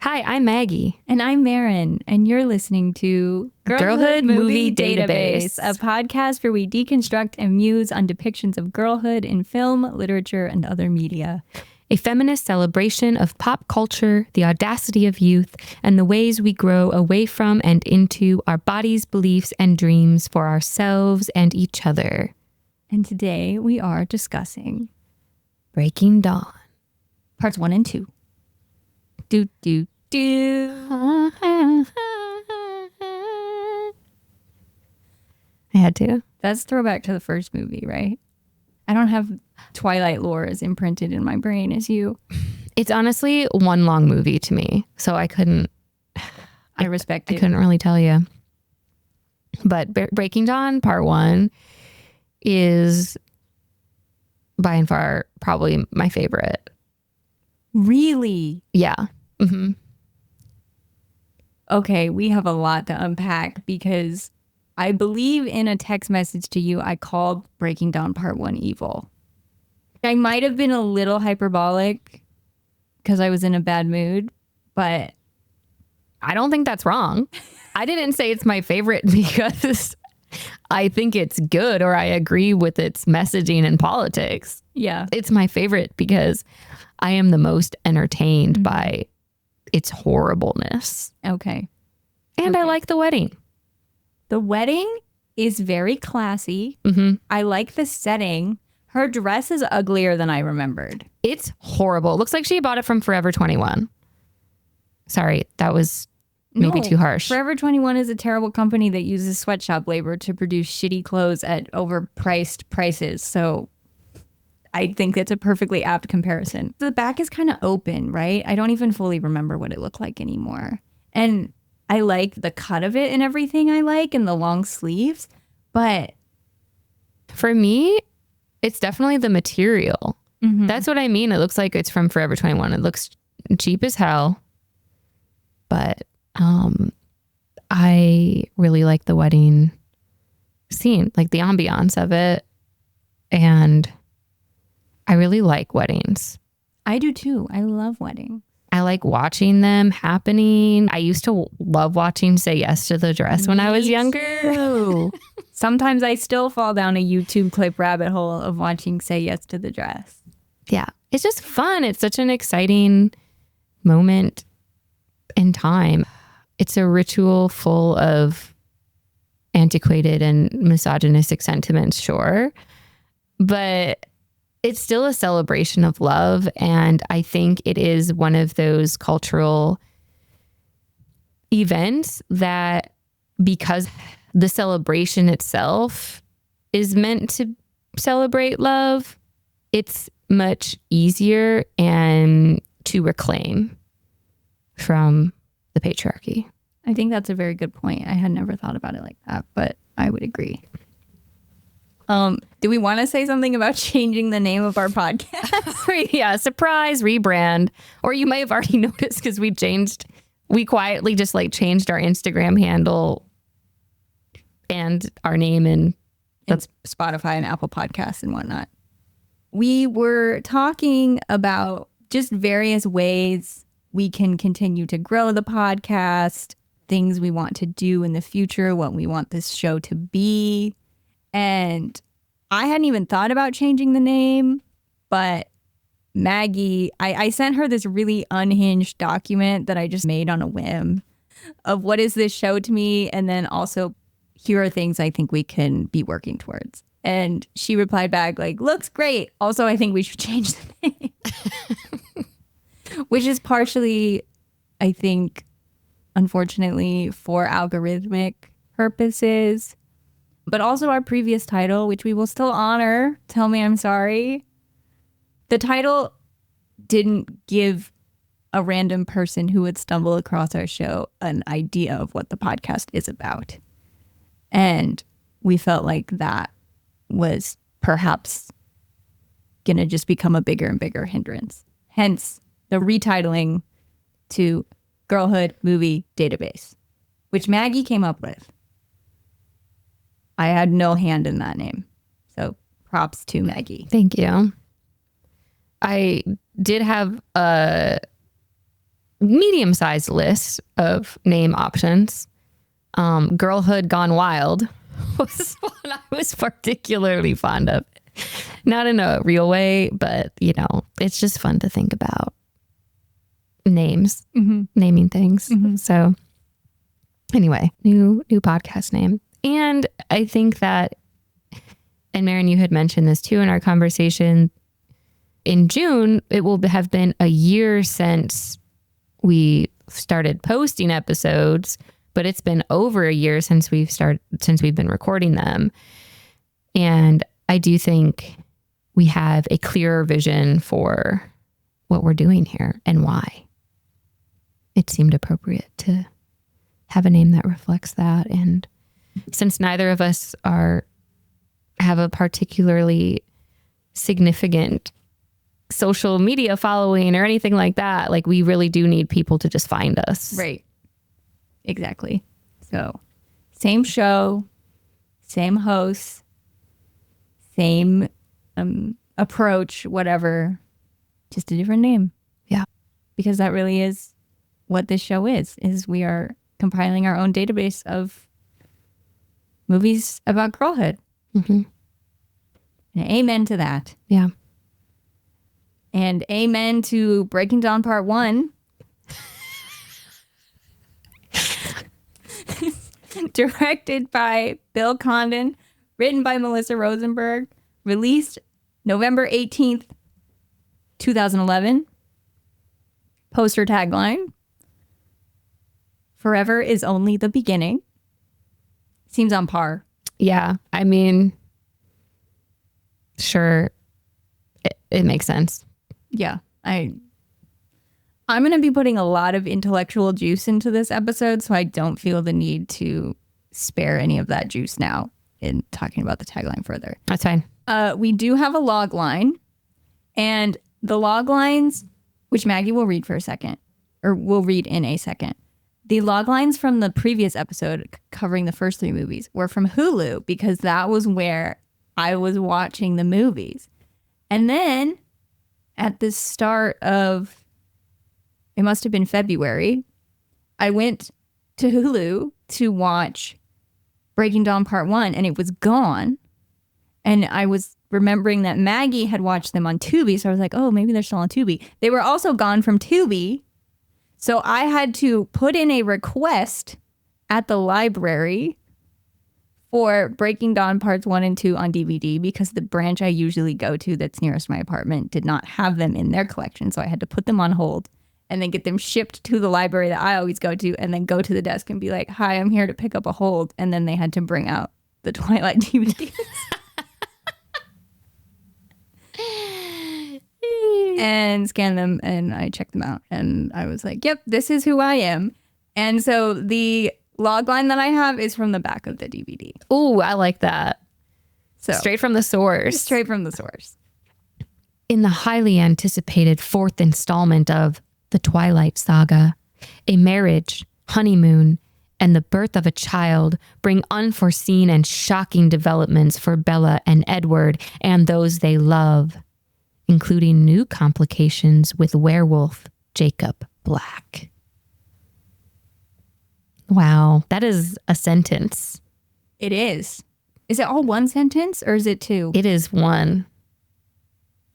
Hi, I'm Maggie. And I'm Marin, and you're listening to Girlhood Movie Database, a podcast where we deconstruct and muse on depictions of girlhood in film, literature, and other media. A feminist celebration of pop culture, the audacity of youth, and the ways we grow away from and into our bodies, beliefs, and dreams for ourselves and each other. And today we are discussing Breaking Dawn. Parts 1 and 2. Do. I had to. That's throwback to the first movie, right? I don't have Twilight lore as imprinted in my brain as you. It's honestly one long movie to me, so I couldn't. I respect it. I couldn't really tell you. But Breaking Dawn Part 1 is by and far probably my favorite. Really? Yeah. Mm-hmm. Okay, we have a lot to unpack because I believe in a text message to you, I called Breaking Dawn Part 1 evil. I might have been a little hyperbolic because I was in a bad mood, but I don't think that's wrong. I didn't say it's my favorite because I think it's good or I agree with its messaging and politics. yeah. It's my favorite because I am the most entertained by its horribleness. Okay. And I like the wedding. The wedding is very classy. Mm-hmm. I like the setting. Her dress is uglier than I remembered. It's horrible. It looks like she bought it from Forever 21. Sorry, that was maybe too harsh. Forever 21 is a terrible company that uses sweatshop labor to produce shitty clothes at overpriced prices. So I think that's a perfectly apt comparison. The back is kind of open, right? I don't even fully remember what it looked like anymore. And I like the cut of it and everything I like and the long sleeves. But for me, it's definitely the material. mm-hmm. That's what I mean. It looks like it's from Forever 21. It looks cheap as hell. But I really like the wedding scene, like the ambiance of it. And I really like weddings. I do too. I love weddings. I like watching them happening. I used to love watching Say Yes to the Dress when I was younger. Sometimes I still fall down a YouTube clip rabbit hole of watching Say Yes to the Dress. Yeah, it's just fun. It's such an exciting moment in time. It's a ritual full of antiquated and misogynistic sentiments, sure. But it's still a celebration of love. And I think it is one of those cultural events that, because the celebration itself is meant to celebrate love, it's much easier and to reclaim from the patriarchy. I think that's a very good point. I had never thought about it like that, but I would agree. Do we want to say something about changing the name of our podcast? Yeah, surprise, rebrand. Or you may have already noticed because we quietly just like changed our Instagram handle and our name and Spotify and Apple Podcasts and whatnot. We were talking about just various ways we can continue to grow the podcast, things we want to do in the future, what we want this show to be. And I hadn't even thought about changing the name, but Maggie, I sent her this really unhinged document that I just made on a whim of what is this show to me, and then also here are things I think we can be working towards. And she replied back like, looks great. Also, I think we should change the name. Which is partially, I think, unfortunately, for algorithmic purposes. But also our previous title, which we will still honor, Tell Me I'm Sorry. The title didn't give a random person who would stumble across our show an idea of what the podcast is about. And we felt like that was perhaps going to just become a bigger and bigger hindrance. Hence the retitling to Girlhood Movie Database, which Maggie came up with. I had no hand in that name. So props to Maggie. Thank you. I did have a medium-sized list of name options. Girlhood Gone Wild was one I was particularly fond of. Not in a real way, but, you know, it's just fun to think about names, naming things. So anyway, new podcast name. And I think that, and Marin, you had mentioned this too in our conversation, in June, it will have been a year since we started posting episodes, but it's been over a year since we've been recording them. And I do think we have a clearer vision for what we're doing here and why. It seemed appropriate to have a name that reflects that. And since neither of us have a particularly significant social media following or anything like that, like, we really do need people to just find us. Right. Exactly. So same show, same hosts, same approach, whatever, just a different name. Yeah. Because that really is what this show is we are compiling our own database of movies about girlhood. And amen to that. Yeah. And amen to Breaking Dawn Part 1. Directed by Bill Condon, written by Melissa Rosenberg, released November 18th, 2011. Poster tagline: Forever is only the beginning. Seems on par. Yeah. I mean, sure. It makes sense. Yeah. I'm going to be putting a lot of intellectual juice into this episode, so I don't feel the need to spare any of that juice now in talking about the tagline further. That's fine. We do have a log line, and the log lines, which Maggie will read for a second, or will read in a second. The log lines from the previous episode covering the first 3 movies were from Hulu, because that was where I was watching the movies. And then at the start of, it must have been February, I went to Hulu to watch Breaking Dawn Part 1, and it was gone. And I was remembering that Maggie had watched them on Tubi, so I was like, oh, maybe they're still on Tubi. They were also gone from Tubi, so I had to put in a request at the library for Breaking Dawn Parts 1 and 2 on DVD, because the branch I usually go to that's nearest my apartment did not have them in their collection, so I had to put them on hold and then get them shipped to the library that I always go to, and then go to the desk and be like, hi, I'm here to pick up a hold. And then they had to bring out the Twilight DVDs. And scan them, and I checked them out, and I was like, yep, this is who I am. And so the log line that I have is from the back of the DVD. Ooh, I like that. So straight from the source. Straight from the source. In the highly anticipated 4th installment of The Twilight Saga, a marriage, honeymoon, and the birth of a child bring unforeseen and shocking developments for Bella and Edward and those they love, including new complications with werewolf Jacob Black. Wow, that is a sentence. It is. Is it all one sentence, or is it 2? It is 1.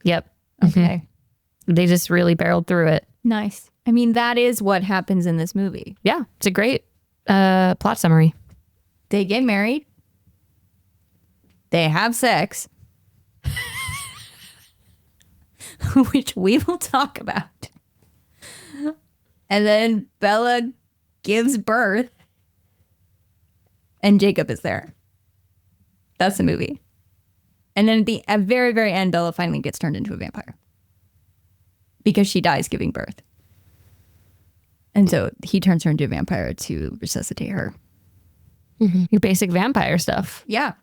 Yep. Okay. They just really barreled through it. Nice. I mean, that is what happens in this movie. Yeah, it's a great plot summary. They get married. They have sex. Which we will talk about. And then Bella gives birth. And Jacob is there. That's the movie. And then at very, very end, Bella finally gets turned into a vampire. Because she dies giving birth. And so he turns her into a vampire to resuscitate her. Your basic vampire stuff. Yeah.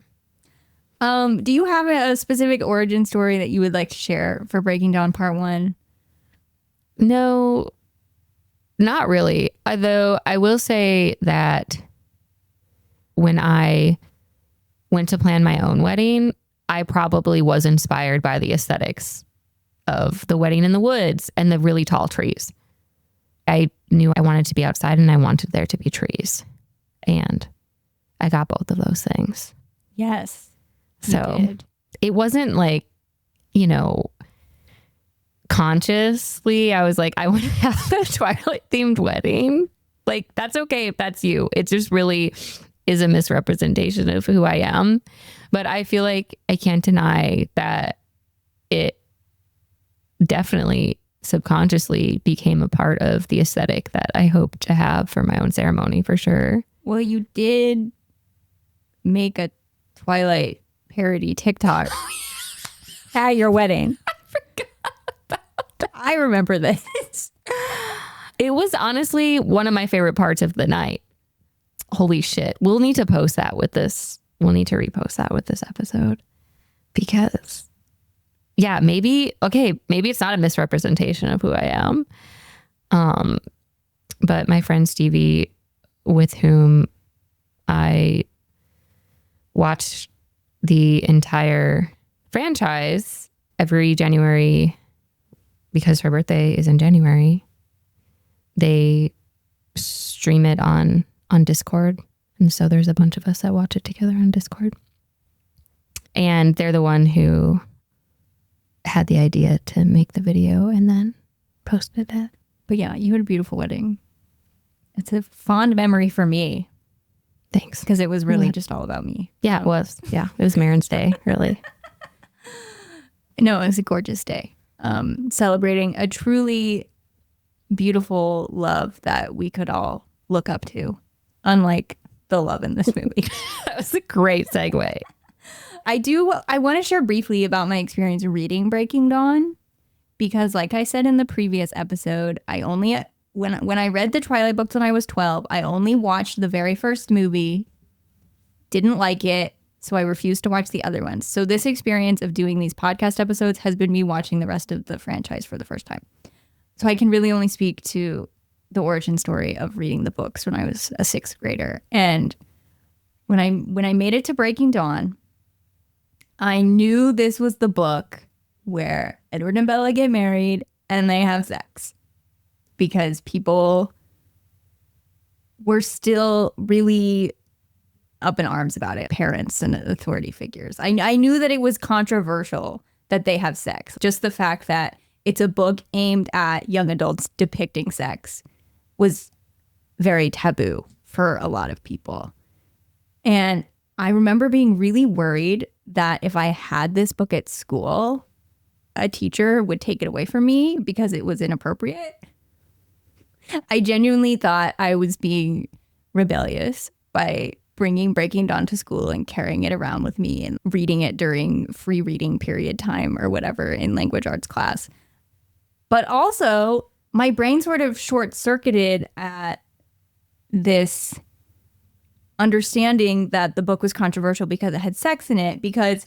Do you have a specific origin story that you would like to share for Breaking Dawn Part 1? No, not really. Although I will say that when I went to plan my own wedding, I probably was inspired by the aesthetics of the wedding in the woods and the really tall trees. I knew I wanted to be outside and I wanted there to be trees. And I got both of those things. Yes. So it wasn't like, you know, consciously, I was like, I want to have a Twilight themed wedding. Like, that's okay if that's you. It just really is a misrepresentation of who I am. But I feel like I can't deny that it definitely subconsciously became a part of the aesthetic that I hope to have for my own ceremony, for sure. Well, you did make a Twilight parody TikTok at your wedding. I forgot about that. I remember this. It was honestly one of my favorite parts of the night. Holy shit. We'll need to post that with this. We'll need to repost that with this episode. Because, yeah, maybe it's not a misrepresentation of who I am. But my friend Stevie, with whom I watched the entire franchise every January, because her birthday is in January, they stream it on Discord. And so there's a bunch of us that watch it together on Discord. And they're the one who had the idea to make the video and then posted it. But yeah, you had a beautiful wedding. It's a fond memory for me. Thanks. Because it was really just all about me. Yeah, it was. Yeah, it was Marin's Day, really. No, it was a gorgeous day. Celebrating a truly beautiful love that we could all look up to, unlike the love in this movie. That was a great segue. I want to share briefly about my experience reading Breaking Dawn, because like I said in the previous episode, when I read the Twilight books when I was 12, I only watched the very first movie, didn't like it, so I refused to watch the other ones. So this experience of doing these podcast episodes has been me watching the rest of the franchise for the first time. So I can really only speak to the origin story of reading the books when I was a 6th grader. And when I made it to Breaking Dawn, I knew this was the book where Edward and Bella get married and they have sex, because people were still really up in arms about it, parents and authority figures. I knew that it was controversial that they have sex. Just the fact that it's a book aimed at young adults depicting sex was very taboo for a lot of people. And I remember being really worried that if I had this book at school, a teacher would take it away from me because it was inappropriate. I genuinely thought I was being rebellious by bringing Breaking Dawn to school and carrying it around with me and reading it during free reading period time or whatever in language arts class. But also, my brain sort of short-circuited at this understanding that the book was controversial because it had sex in it, because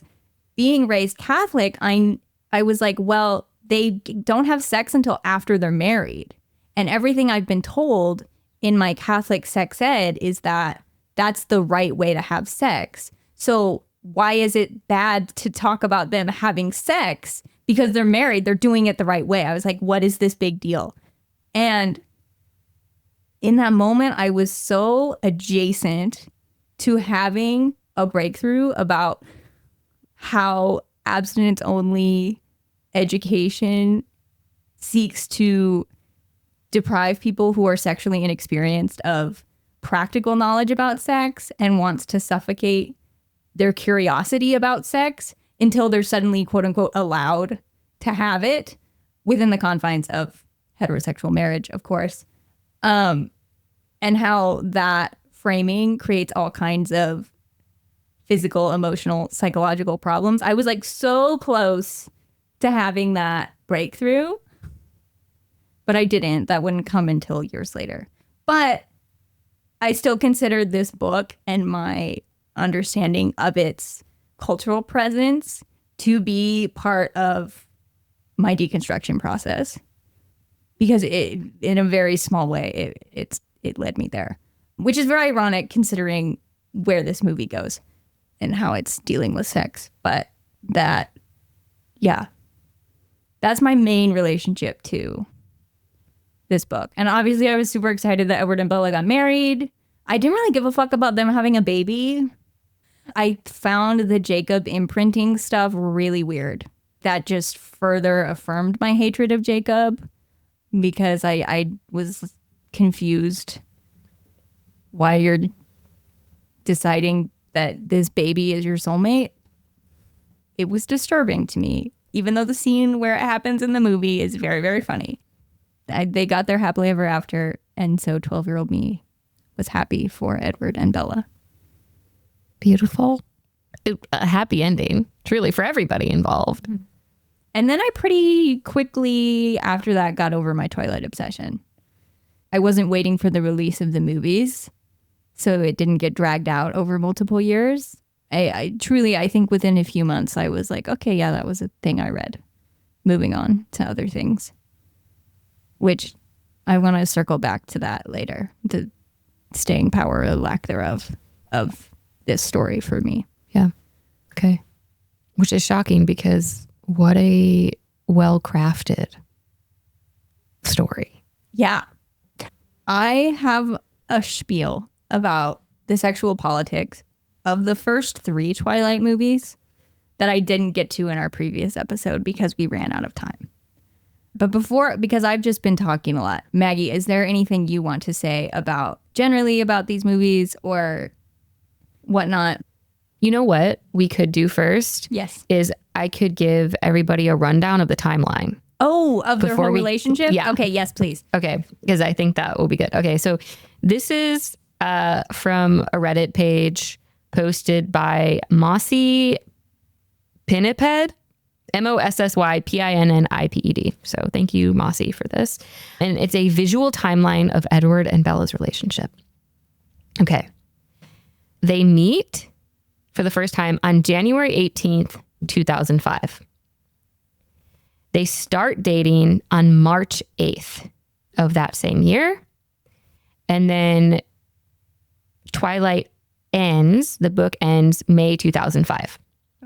being raised Catholic, I was like, well, they don't have sex until after they're married. And everything I've been told in my Catholic sex ed is that that's the right way to have sex. So why is it bad to talk about them having sex? Because they're married, they're doing it the right way. I was like, what is this big deal? And in that moment, I was so adjacent to having a breakthrough about how abstinence-only education seeks to deprive people who are sexually inexperienced of practical knowledge about sex and wants to suffocate their curiosity about sex until they're suddenly, quote unquote, allowed to have it within the confines of heterosexual marriage, of course. And how that framing creates all kinds of physical, emotional, psychological problems. I was like so close to having that breakthrough, but I didn't. That wouldn't come until years later. But I still consider this book and my understanding of its cultural presence to be part of my deconstruction process, because it, in a very small way, it led me there, which is very ironic considering where this movie goes and how it's dealing with sex. But that's my main relationship to this book. And obviously I was super excited that Edward and Bella got married. I didn't really give a fuck about them having a baby. I found the Jacob imprinting stuff really weird. That just further affirmed my hatred of Jacob because I was confused why you're deciding that this baby is your soulmate. It was disturbing to me, even though the scene where it happens in the movie is very, very funny. They got their happily ever after, and so 12-year-old me was happy for Edward and Bella. Beautiful. A happy ending, truly, for everybody involved. And then I pretty quickly, after that, got over my Twilight obsession. I wasn't waiting for the release of the movies, so it didn't get dragged out over multiple years. I truly, I think within a few months, I was like, okay, yeah, that was a thing I read. Moving on to other things, which I want to circle back to that later, the staying power or lack thereof of this story for me. Yeah. Okay. Which is shocking because what a well-crafted story. Yeah. I have a spiel about the sexual politics of the first 3 Twilight movies that I didn't get to in our previous episode because we ran out of time. But before, because I've just been talking a lot, Maggie, is there anything you want to say generally about these movies or whatnot? You know what we could do first? Yes. Is I could give everybody a rundown of the timeline. Oh, of their whole relationship? Yeah. Okay, yes, please. Okay, because I think that will be good. Okay, so this is from a Reddit page posted by Mossy Pinniped, MOSSYPINNIPED. So thank you, Mossy, for this. And it's a visual timeline of Edward and Bella's relationship. Okay. They meet for the first time on January 18th, 2005. They start dating on March 8th of that same year. And then Twilight ends, the book ends May 2005.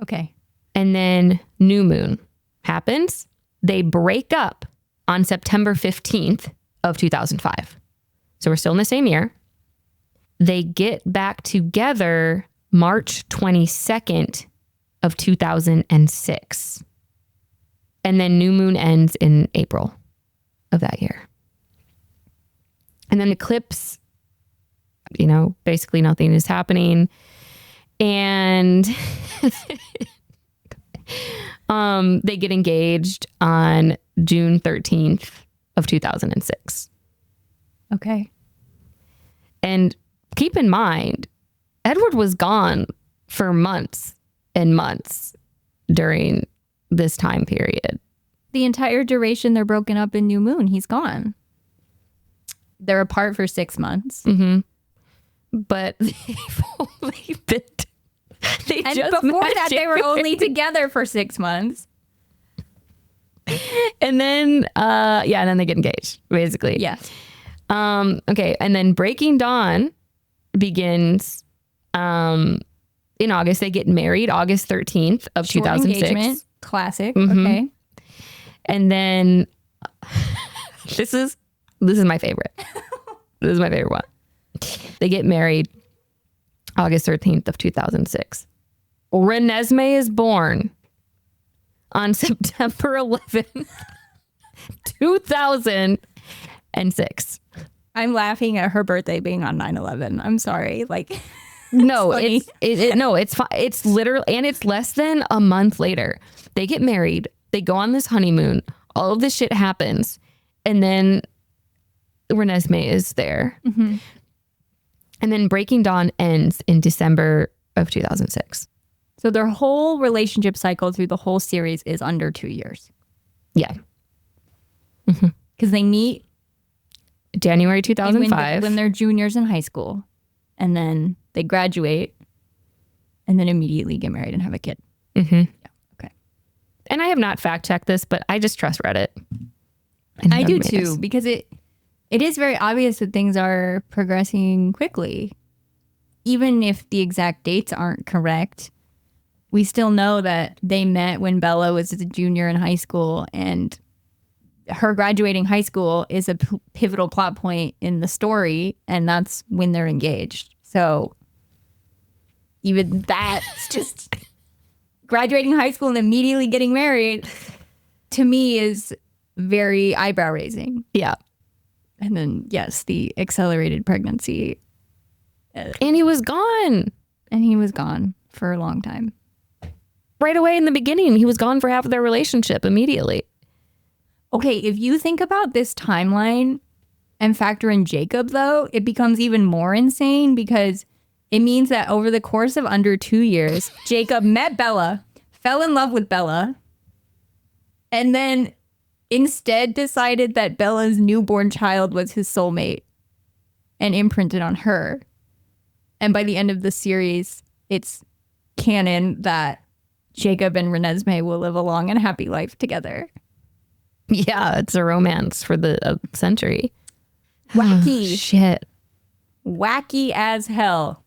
Okay. And then New Moon happens. They break up on September 15th of 2005. So we're still in the same year. They get back together March 22nd of 2006. And then New Moon ends in April of that year. And then Eclipse, basically nothing is happening. And they get engaged on June 13th of 2006. Okay. And keep in mind, Edward was gone for months and months during this time period. The entire duration they're broken up in New Moon, he's gone. They're apart for 6 months. Mm-hmm. But they've only been... And before that, they were only together for 6 months. And then, and then they get engaged, basically. Yes. Okay. And then Breaking Dawn begins in August. They get married August 13th of Short 2006. Engagement. Classic. Mm-hmm. Okay. And then this is my favorite. This is my favorite one. They get married August 13th of 2006. Renesmee is born on September 11th, 2006. I'm laughing at her birthday being on 9/11. I'm sorry. No, it's fine. It's literally, and it's less than a month later. They get married. They go on this honeymoon. All of this shit happens. And then Renesmee is there. Mm-hmm. And then Breaking Dawn ends in December of 2006. So their whole relationship cycle through the whole series is under 2 years. Yeah. Because they meet January 2005. when they're juniors in high school. And then they graduate and then immediately get married and have a kid. Mm-hmm. Yeah. Okay. And I have not fact checked this, but I just trust Reddit. I do too, because it is very obvious that things are progressing quickly. Even if the exact dates aren't correct, we still know that they met when Bella was a junior in high school and her graduating high school is a pivotal plot point in the story, and that's when they're engaged. So even that's just graduating high school and immediately getting married, to me, is very eyebrow raising. Yeah. And then, yes, the accelerated pregnancy. And he was gone. And he was gone for a long time. Right away in the beginning, he was gone for half of their relationship immediately. Okay, if you think about this timeline and factor in Jacob, though, it becomes even more insane because it means that over the course of under 2 years, Jacob met Bella, fell in love with Bella, and then instead decided that Bella's newborn child was his soulmate and imprinted on her. And by the end of the series, it's canon that Jacob and Renesmee will live a long and happy life together. Yeah, it's a romance for the century. Wacky. Oh, shit. Wacky as hell.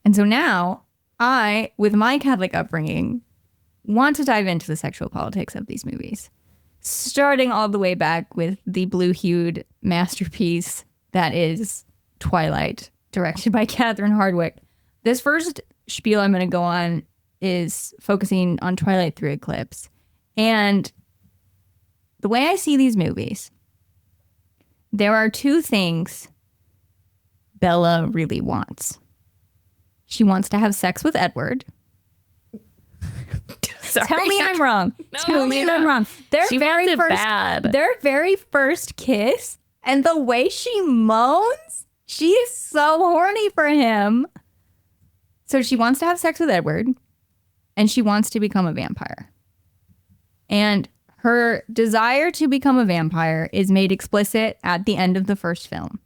And so now, I, with my Catholic upbringing, want to dive into the sexual politics of these movies. Starting all the way back with the blue-hued masterpiece that is Twilight, directed by Catherine Hardwicke. This first spiel I'm going to go on is focusing on Twilight through Eclipse. And the way I see these movies, there are two things Bella really wants. She wants to have sex with Edward. Sorry. Tell me I'm wrong. No, Tell me I'm wrong. She wants it bad. Their very first kiss and the way she moans, she is so horny for him. So she wants to have sex with Edward and she wants to become a vampire. And her desire to become a vampire is made explicit at the end of the first film.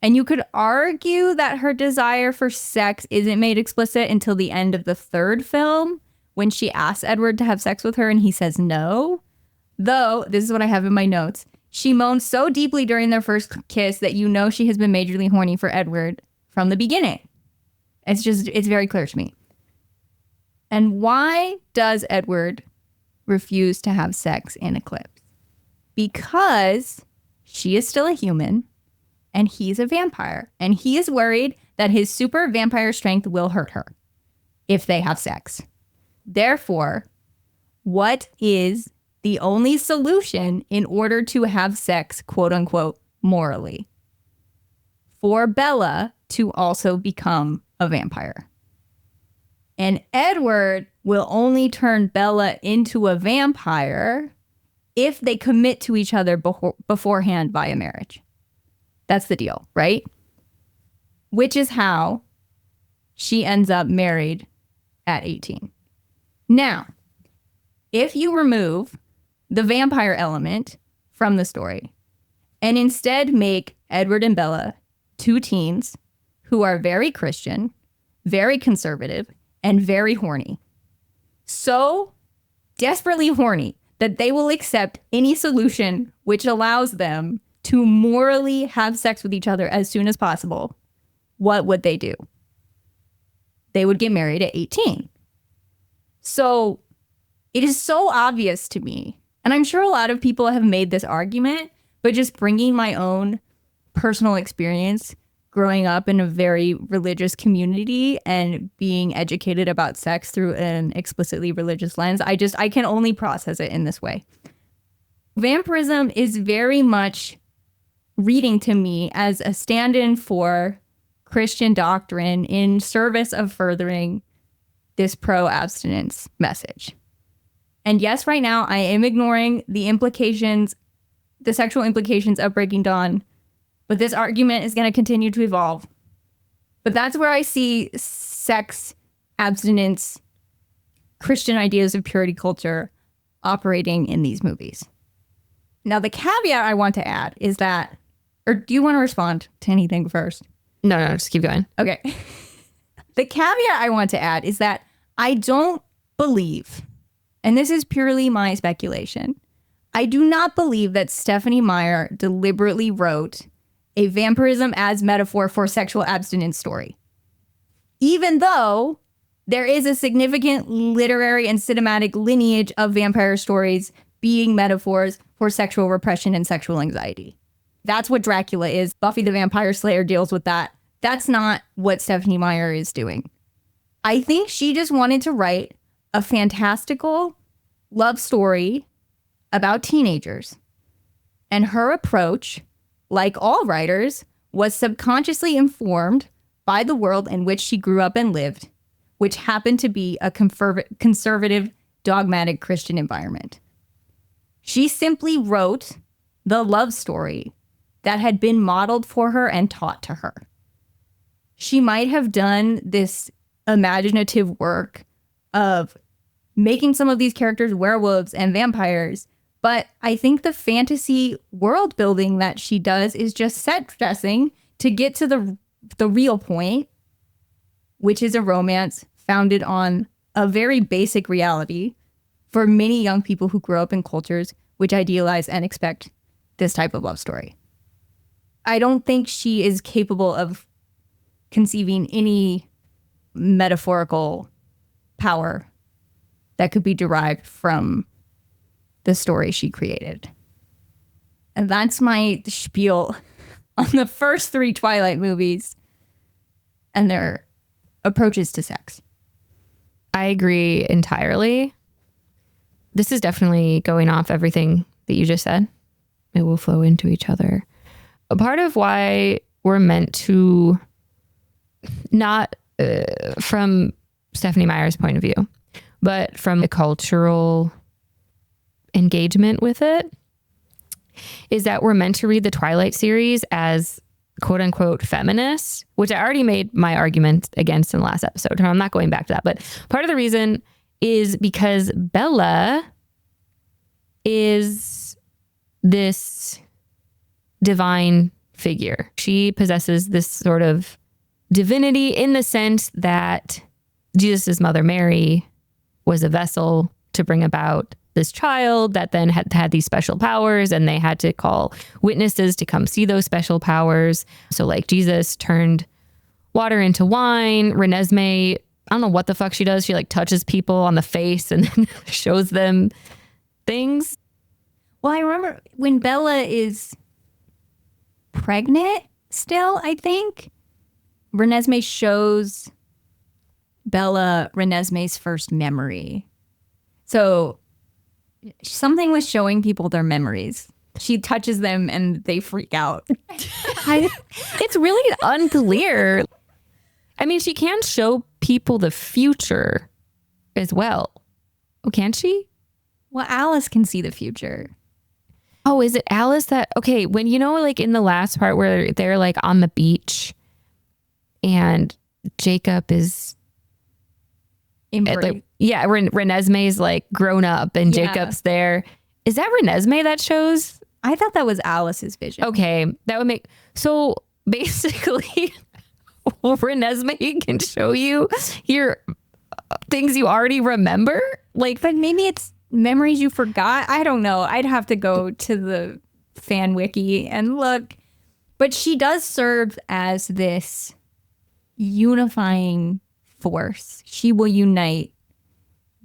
And you could argue that her desire for sex isn't made explicit until the end of the third film, when she asks Edward to have sex with her and he says no. Though, this is what I have in my notes, she moans so deeply during their first kiss that you know she has been majorly horny for Edward from the beginning. It's very clear to me. And why does Edward refuse to have sex in Eclipse? Because she is still a human and he's a vampire. And he is worried that his super vampire strength will hurt her if they have sex. Therefore, what is the only solution in order to have sex, quote unquote, morally? For Bella to also become a vampire. And Edward will only turn Bella into a vampire if they commit to each other beforehand via marriage. That's the deal, right? Which is how she ends up married at 18. Now, if you remove the vampire element from the story and instead make Edward and Bella two teens who are very Christian, very conservative, and very horny. So desperately horny that they will accept any solution which allows them to morally have sex with each other as soon as possible. What would they do? They would get married at 18. So it is so obvious to me, and I'm sure a lot of people have made this argument, but just bringing my own personal experience growing up in a very religious community and being educated about sex through an explicitly religious lens, I can only process it in this way. Vampirism is very much reading to me as a stand-in for Christian doctrine in service of furthering this pro-abstinence message. And yes, right now I am ignoring the implications, the sexual implications of Breaking Dawn, but this argument is going to continue to evolve. But that's where I see sex, abstinence, Christian ideas of purity culture operating in these movies. Now, the caveat I want to add is that, or do you want to respond to anything first? No, just keep going. Okay. The caveat I want to add is that I don't believe, and this is purely my speculation, I do not believe that Stephenie Meyer deliberately wrote a vampirism as metaphor for sexual abstinence story. Even though there is a significant literary and cinematic lineage of vampire stories being metaphors for sexual repression and sexual anxiety. That's what Dracula is. Buffy the Vampire Slayer deals with that. That's not what Stephenie Meyer is doing. I think she just wanted to write a fantastical love story about teenagers. And her approach, like all writers, was subconsciously informed by the world in which she grew up and lived, which happened to be a conservative, dogmatic Christian environment. She simply wrote the love story that had been modeled for her and taught to her. She might have done this imaginative work of making some of these characters werewolves and vampires, but I think the fantasy world building that she does is just set dressing to get to the real point, which is a romance founded on a very basic reality for many young people who grow up in cultures which idealize and expect this type of love story. I don't think she is capable of conceiving any metaphorical power that could be derived from the story she created. And that's my spiel on the first 3 Twilight movies and their approaches to sex. I agree entirely. This is definitely going off everything that you just said. It will flow into each other. A part of why we're meant to, not from Stephenie Meyer's point of view, but from the cultural engagement with it, is that we're meant to read the Twilight series as quote unquote feminist, which I already made my argument against in the last episode. I'm not going back to that. But part of the reason is because Bella is this divine figure. She possesses this sort of divinity in the sense that Jesus' mother Mary was a vessel to bring about this child that then had these special powers, and they had to call witnesses to come see those special powers. So like Jesus turned water into wine. Renesmee, I don't know what the fuck she does. She like touches people on the face and then shows them things. Well, I remember when Bella is pregnant still, I think, Renesmee shows Bella Renesmee's first memory. So something was showing people their memories. She touches them and they freak out. It's really unclear. I mean, she can show people the future as well. Oh, can she? Well, Alice can see the future. Oh, is it Alice that, okay, when you know, like in the last part where they're like on the beach and Jacob is Renesmee's like grown up and Jacob's there. Is that Renesmee that shows? I thought that was Alice's vision. Okay, that would make, so basically Renesmee can show you your things you already remember. Like, but maybe it's memories you forgot. I don't know. I'd have to go to the fan wiki and look. But she does serve as this unifying force. She will unite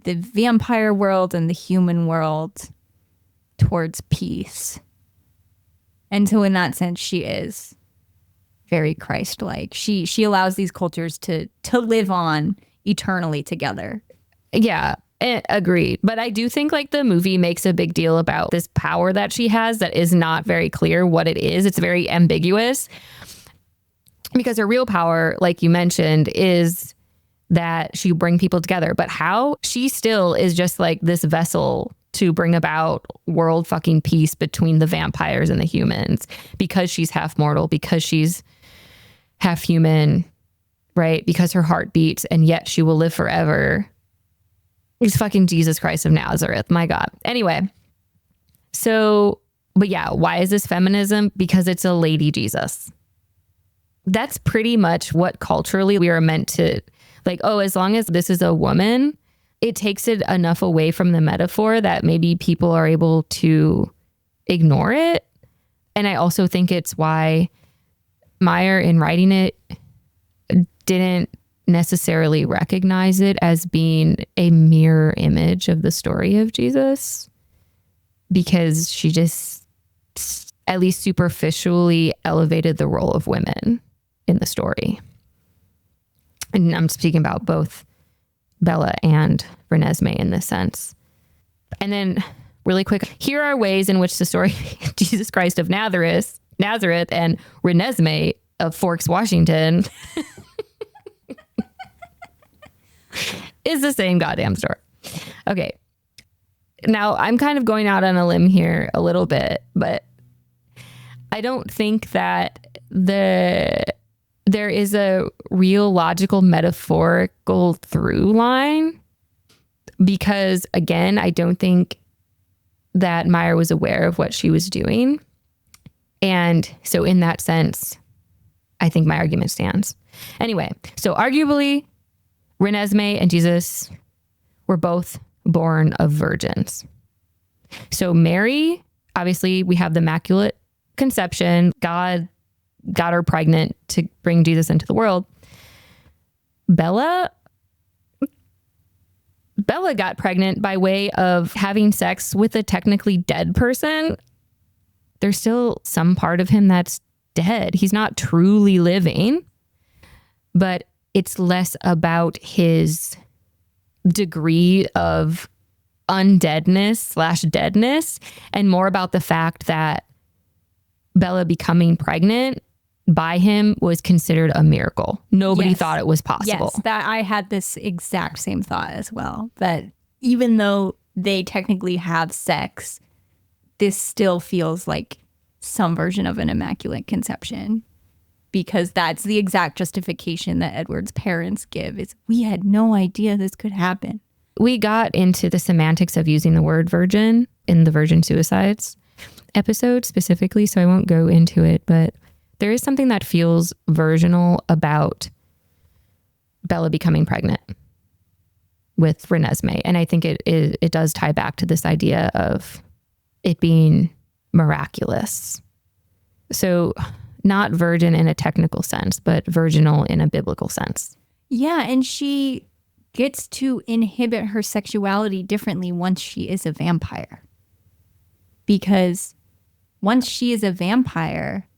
the vampire world and the human world towards peace. And so in that sense, she is very Christ-like. She allows these cultures to live on eternally together. Yeah, agreed. But I do think like the movie makes a big deal about this power that she has that is not very clear what it is. It's very ambiguous because her real power, like you mentioned, is that she bring people together. But how? She still is just like this vessel to bring about world fucking peace between the vampires and the humans because she's half mortal, because she's half human, right? Because her heart beats and yet she will live forever. He's fucking Jesus Christ of Nazareth. My God. Anyway. So, but yeah, why is this feminism? Because it's a lady Jesus. That's pretty much what culturally we are meant to, like, oh, as long as this is a woman, it takes it enough away from the metaphor that maybe people are able to ignore it. And I also think it's why Meyer, in writing it, didn't necessarily recognize it as being a mirror image of the story of Jesus. because she just at least superficially elevated the role of women in the story. And I'm speaking about both Bella and Renesmee in this sense. And then really quick, here are ways in which the story Jesus Christ of Nazareth and Renesmee of Forks, Washington is the same goddamn story. Okay. Now I'm kind of going out on a limb here a little bit, but I don't think that there is a real logical metaphorical through line, because again, I don't think that Meyer was aware of what she was doing. And so in that sense, I think my argument stands. Anyway, so arguably Renesmee and Jesus were both born of virgins. So Mary, obviously we have the Immaculate Conception. God got her pregnant to bring Jesus into the world. Bella got pregnant by way of having sex with a technically dead person. There's still some part of him that's dead. He's not truly living, but it's less about his degree of undeadness/deadness and more about the fact that Bella becoming pregnant by him was considered a miracle. Nobody thought it was possible. Yes, that I had this exact same thought as well, that even though they technically have sex, this still feels like some version of an immaculate conception, because that's the exact justification that Edward's parents give, is we had no idea this could happen. We got into the semantics of using the word virgin in the virgin suicides episode specifically, so I won't go into it, but there is something that feels virginal about Bella becoming pregnant with Renesmee. And I think it does tie back to this idea of it being miraculous. So not virgin in a technical sense, but virginal in a biblical sense. Yeah, and she gets to inhibit her sexuality differently once she is a vampire. Because once she is a vampire,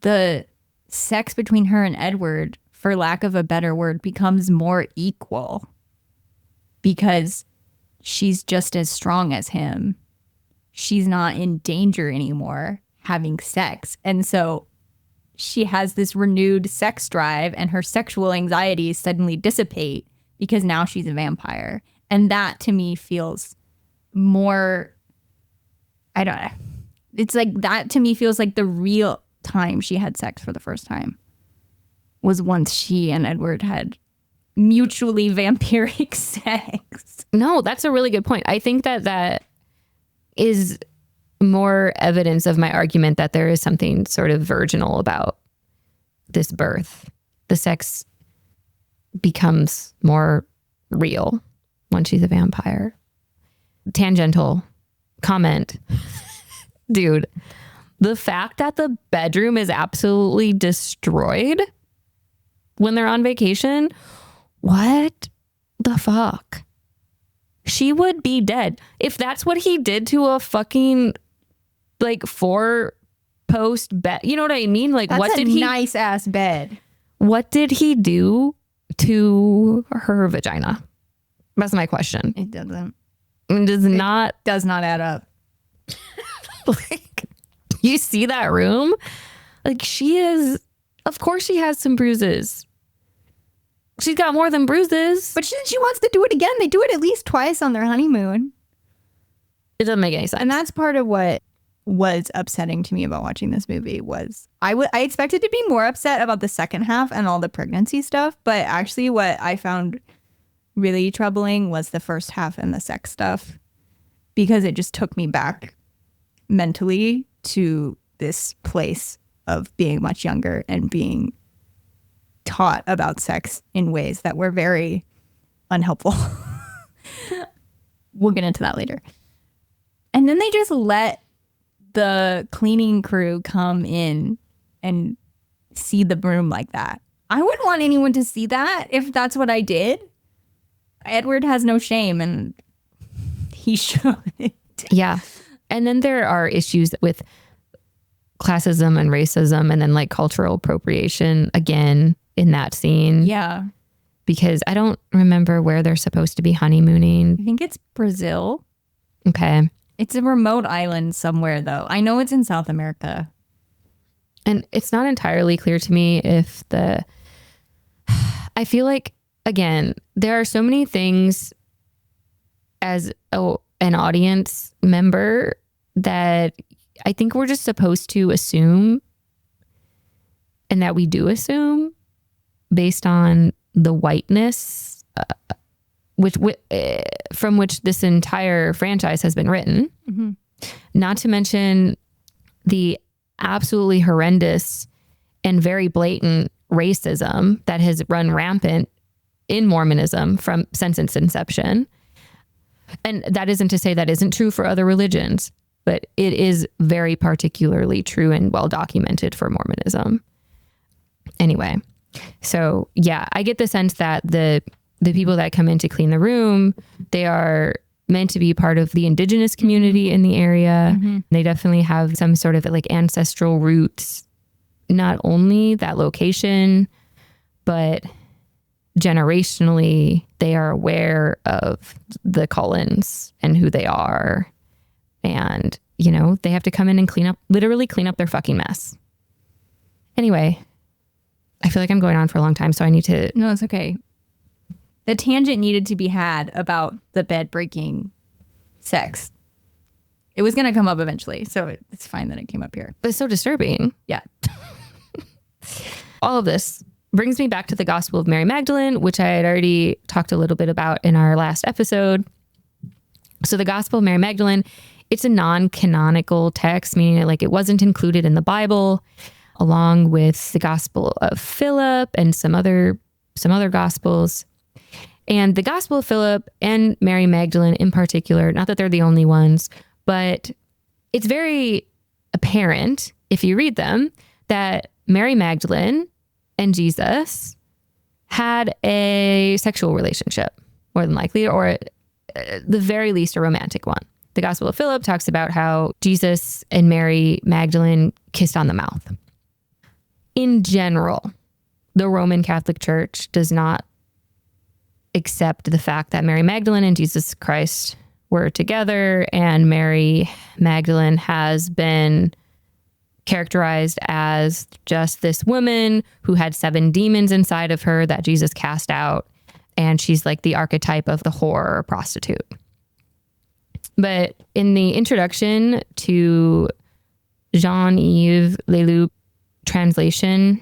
the sex between her and Edward, for lack of a better word, becomes more equal, because she's just as strong as him. She's not in danger anymore having sex. And so she has this renewed sex drive, and her sexual anxieties suddenly dissipate because now she's a vampire. And that to me feels more, I don't know. It's like that to me feels like the real time she had sex for the first time was once she and Edward had mutually vampiric sex. No, that's a really good point. I think that is more evidence of my argument that there is something sort of virginal about this birth. The sex becomes more real when she's a vampire. Tangential comment. Dude, the fact that the bedroom is absolutely destroyed when they're on vacation, what the fuck? She would be dead. If that's what he did to a fucking like 4-post bed, you know what I mean? Like, that's what did a he nice ass bed. What did he do to her vagina? That's my question. It doesn't. It does not add up. Like, you see that room? Like, she is, of course she has some bruises. She's got more than bruises. But she wants to do it again. They do it at least twice on their honeymoon. It doesn't make any sense. And that's part of what was upsetting to me about watching this movie was I expected to be more upset about the second half and all the pregnancy stuff. But actually what I found really troubling was the first half and the sex stuff, because it just took me back mentally to this place of being much younger and being taught about sex in ways that were very unhelpful. We'll get into that later. And then they just let the cleaning crew come in and see the broom like that. I wouldn't want anyone to see that if that's what I did. Edward has no shame, and he should. Yeah. And then there are issues with classism and racism and then like cultural appropriation again in that scene. Yeah. Because I don't remember where they're supposed to be honeymooning. I think it's Brazil. Okay. It's a remote island somewhere, though. I know it's in South America. And it's not entirely clear to me if I feel like, again, there are so many things as an audience member that I think we're just supposed to assume, and that we do assume based on the whiteness from which this entire franchise has been written. Mm-hmm. Not to mention the absolutely horrendous and very blatant racism that has run rampant in Mormonism since its inception. And that isn't to say that isn't true for other religions, but it is very particularly true and well documented for Mormonism. Anyway, so yeah, I get the sense that the people that come in to clean the room, they are meant to be part of the indigenous community in the area. Mm-hmm. They definitely have some sort of like ancestral roots, not only that location, but generationally, they are aware of the Cullens and who they are. And, you know, they have to come in and literally clean up their fucking mess. Anyway, I feel like I'm going on for a long time, so I need to... No, it's okay. The tangent needed to be had about the bed breaking sex. It was going to come up eventually, so it's fine that it came up here. But it's so disturbing. Yeah. All of this brings me back to the Gospel of Mary Magdalene, which I had already talked a little bit about in our last episode. So the Gospel of Mary Magdalene, it's a non-canonical text, meaning like it wasn't included in the Bible, along with the Gospel of Philip and some other Gospels. And the Gospel of Philip and Mary Magdalene in particular, not that they're the only ones, but it's very apparent if you read them that Mary Magdalene and Jesus had a sexual relationship, more than likely, or at the very least a romantic one. The Gospel of Philip talks about how Jesus and Mary Magdalene kissed on the mouth. In general, the Roman Catholic Church does not accept the fact that Mary Magdalene and Jesus Christ were together, and Mary Magdalene has been characterized as just this woman who had 7 demons inside of her that Jesus cast out, and she's like the archetype of the whore or prostitute. But in the introduction to Jean-Yves Leloup translation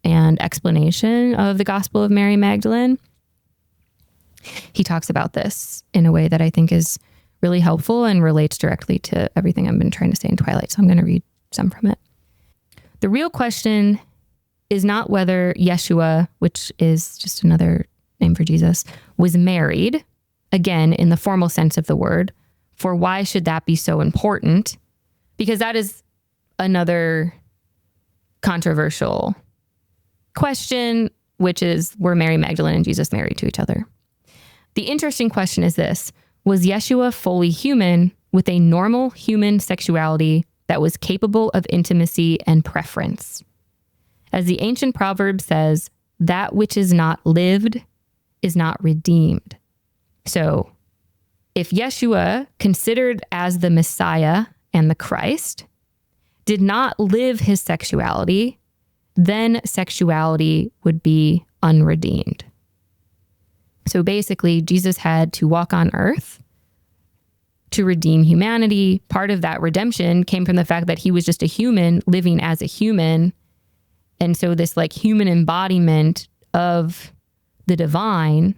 and explanation of the Gospel of Mary Magdalene, he talks about this in a way that I think is really helpful and relates directly to everything I've been trying to say in Twilight. So I'm going to read some from it. The real question is not whether Yeshua, which is just another name for Jesus, was married, again, in the formal sense of the word, for why should that be so important? Because that is another controversial question, which is, were Mary Magdalene and Jesus married to each other? The interesting question is this: was Yeshua fully human with a normal human sexuality that was capable of intimacy and preference? As the ancient proverb says, that which is not lived is not redeemed. So if Yeshua, considered as the Messiah and the Christ, did not live his sexuality, then sexuality would be unredeemed. So basically, Jesus had to walk on earth to redeem humanity. Part of that redemption came from the fact that he was just a human living as a human. And so this like human embodiment of the divine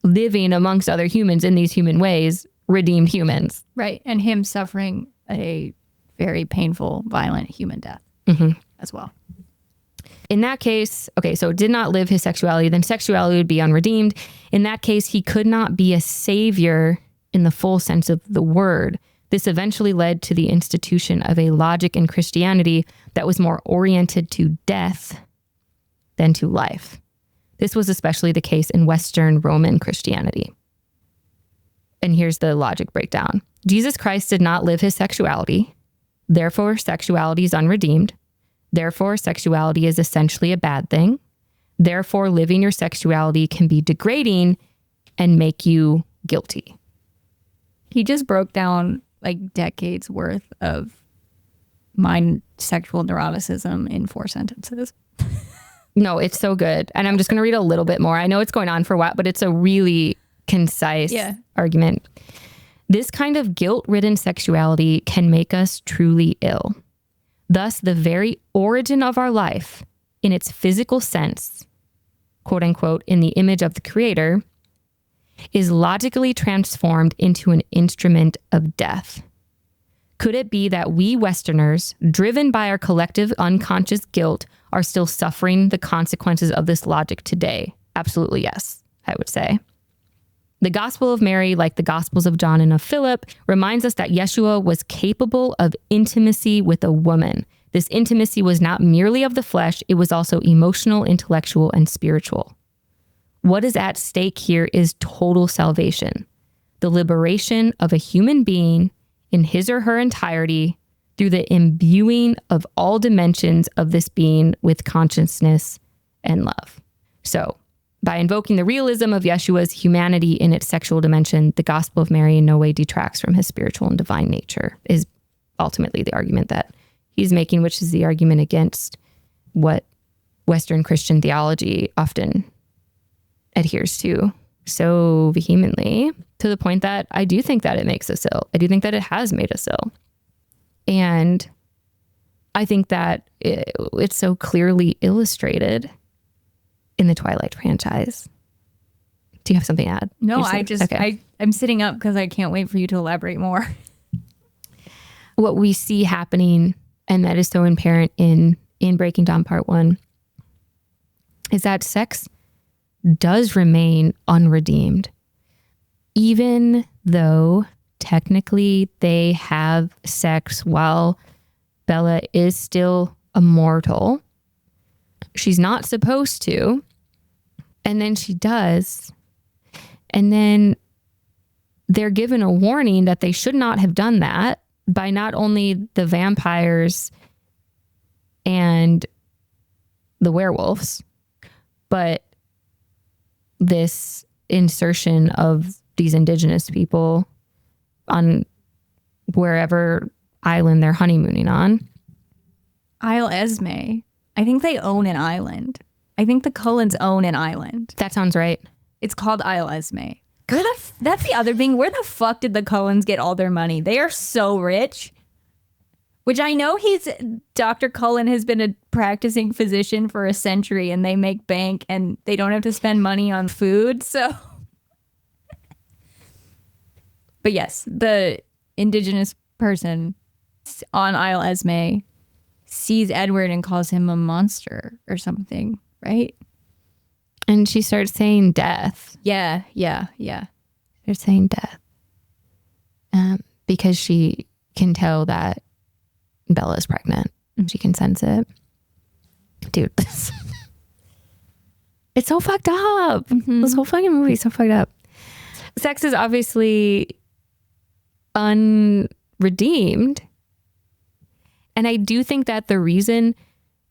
living amongst other humans in these human ways redeemed humans. Right. And him suffering a very painful, violent human death as well. In that case, okay, so did not live his sexuality, then sexuality would be unredeemed. In that case, he could not be a savior in the full sense of the word. This eventually led to the institution of a logic in Christianity that was more oriented to death than to life. This was especially the case in Western Roman Christianity. And here's the logic breakdown. Jesus Christ did not live his sexuality. Therefore, sexuality is unredeemed. Therefore, sexuality is essentially a bad thing. Therefore, living your sexuality can be degrading and make you guilty. He just broke down like decades worth of mind sexual neuroticism in 4 sentences. No, it's so good. And I'm just going to read a little bit more. I know it's going on for a while, but it's a really concise argument. This kind of guilt-ridden sexuality can make us truly ill. Thus, the very origin of our life, in its physical sense, quote unquote, in the image of the Creator, is logically transformed into an instrument of death. Could it be that we Westerners, driven by our collective unconscious guilt, are still suffering the consequences of this logic today? Absolutely yes, I would say. The Gospel of Mary, like the Gospels of John and of Philip, reminds us that Yeshua was capable of intimacy with a woman. This intimacy was not merely of the flesh, it was also emotional, intellectual, and spiritual. What is at stake here is total salvation, the liberation of a human being in his or her entirety through the imbuing of all dimensions of this being with consciousness and love. So, by invoking the realism of Yeshua's humanity in its sexual dimension, the Gospel of Mary in no way detracts from his spiritual and divine nature, is ultimately the argument that he's making, which is the argument against what Western Christian theology often adheres to so vehemently, to the point that I do think that it makes us ill. I do think that it has made us ill. And I think that it's so clearly illustrated in the Twilight franchise. Do you have something to add? No, I'm sitting up because I can't wait for you to elaborate more. What we see happening, and that is so apparent in Breaking Dawn Part 1, is that sex does remain unredeemed. Even though technically they have sex while Bella is still immortal, she's not supposed to. And then she does. And then they're given a warning that they should not have done that by not only the vampires and the werewolves, but this insertion of these indigenous people on wherever island they're honeymooning on. Isle Esme. I think they own an island. I think the Cullens own an island. That sounds right. It's called Isle Esme. That's the other thing. Where the fuck did the Cullens get all their money? They are so rich. Which I know Dr. Cullen has been a practicing physician for a century and they make bank and they don't have to spend money on food. So, but yes, the indigenous person on Isle Esme sees Edward and calls him a monster or something, right? And she starts saying death. Yeah. They're saying death. Because she can tell that Bella's pregnant. She can sense it. Dude, it's so fucked up. Mm-hmm. This whole fucking movie is so fucked up. Sex is obviously unredeemed. And I do think that the reason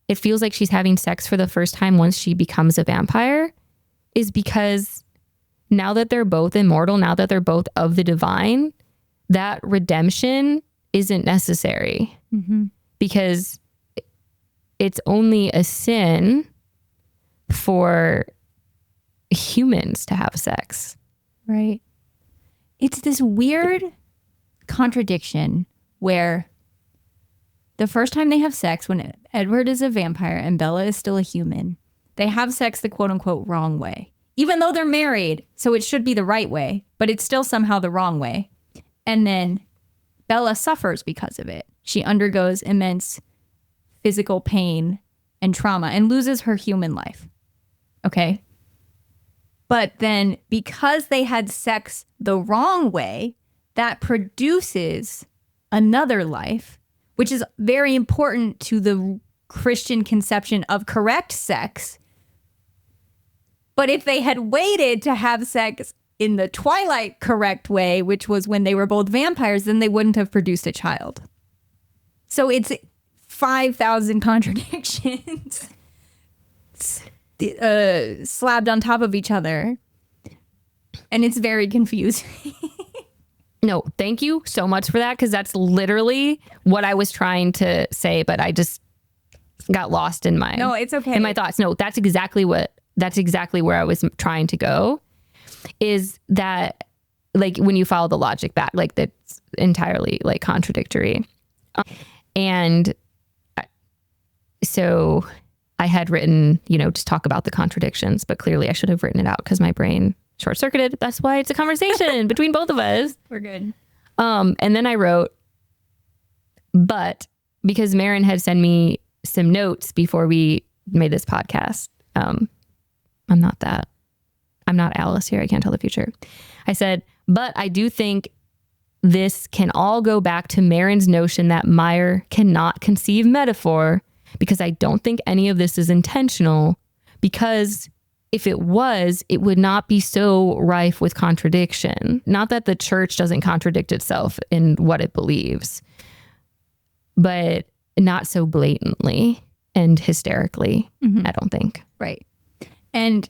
it feels like she's having sex for the first time once she becomes a vampire is because now that they're both immortal, now that they're both of the divine, that redemption isn't necessary. Mm-hmm. Because it's only a sin for humans to have sex. Right. It's this weird contradiction where the first time they have sex, when Edward is a vampire and Bella is still a human, they have sex the quote unquote wrong way. Even though they're married, so it should be the right way, but it's still somehow the wrong way. And then Bella suffers because of it. She undergoes immense physical pain and trauma and loses her human life. Okay? But then because they had sex the wrong way, that produces another life, which is very important to the Christian conception of correct sex. But if they had waited to have sex in the Twilight correct way, which was when they were both vampires, then they wouldn't have produced a child. So it's 5,000 contradictions slapped on top of each other. And it's very confusing. No, thank you so much for that, because that's literally what I was trying to say, but I just got lost in my it's okay. in my thoughts. No, that's exactly where I was trying to go, is that like when you follow the logic back, like that's entirely like contradictory. And so I had written, just talk about the contradictions, but clearly I should have written it out because my brain short-circuited. That's why it's a conversation between both of us. We're good. And then I wrote, but because Marin had sent me some notes before we made this podcast, I'm not Alice here. I can't tell the future. I said, but I do think this can all go back to Marin's notion that Meyer cannot conceive metaphor, because I don't think any of this is intentional, because if it was, it would not be so rife with contradiction. Not that the church doesn't contradict itself in what it believes, but not so blatantly and hysterically, I don't think. Right. And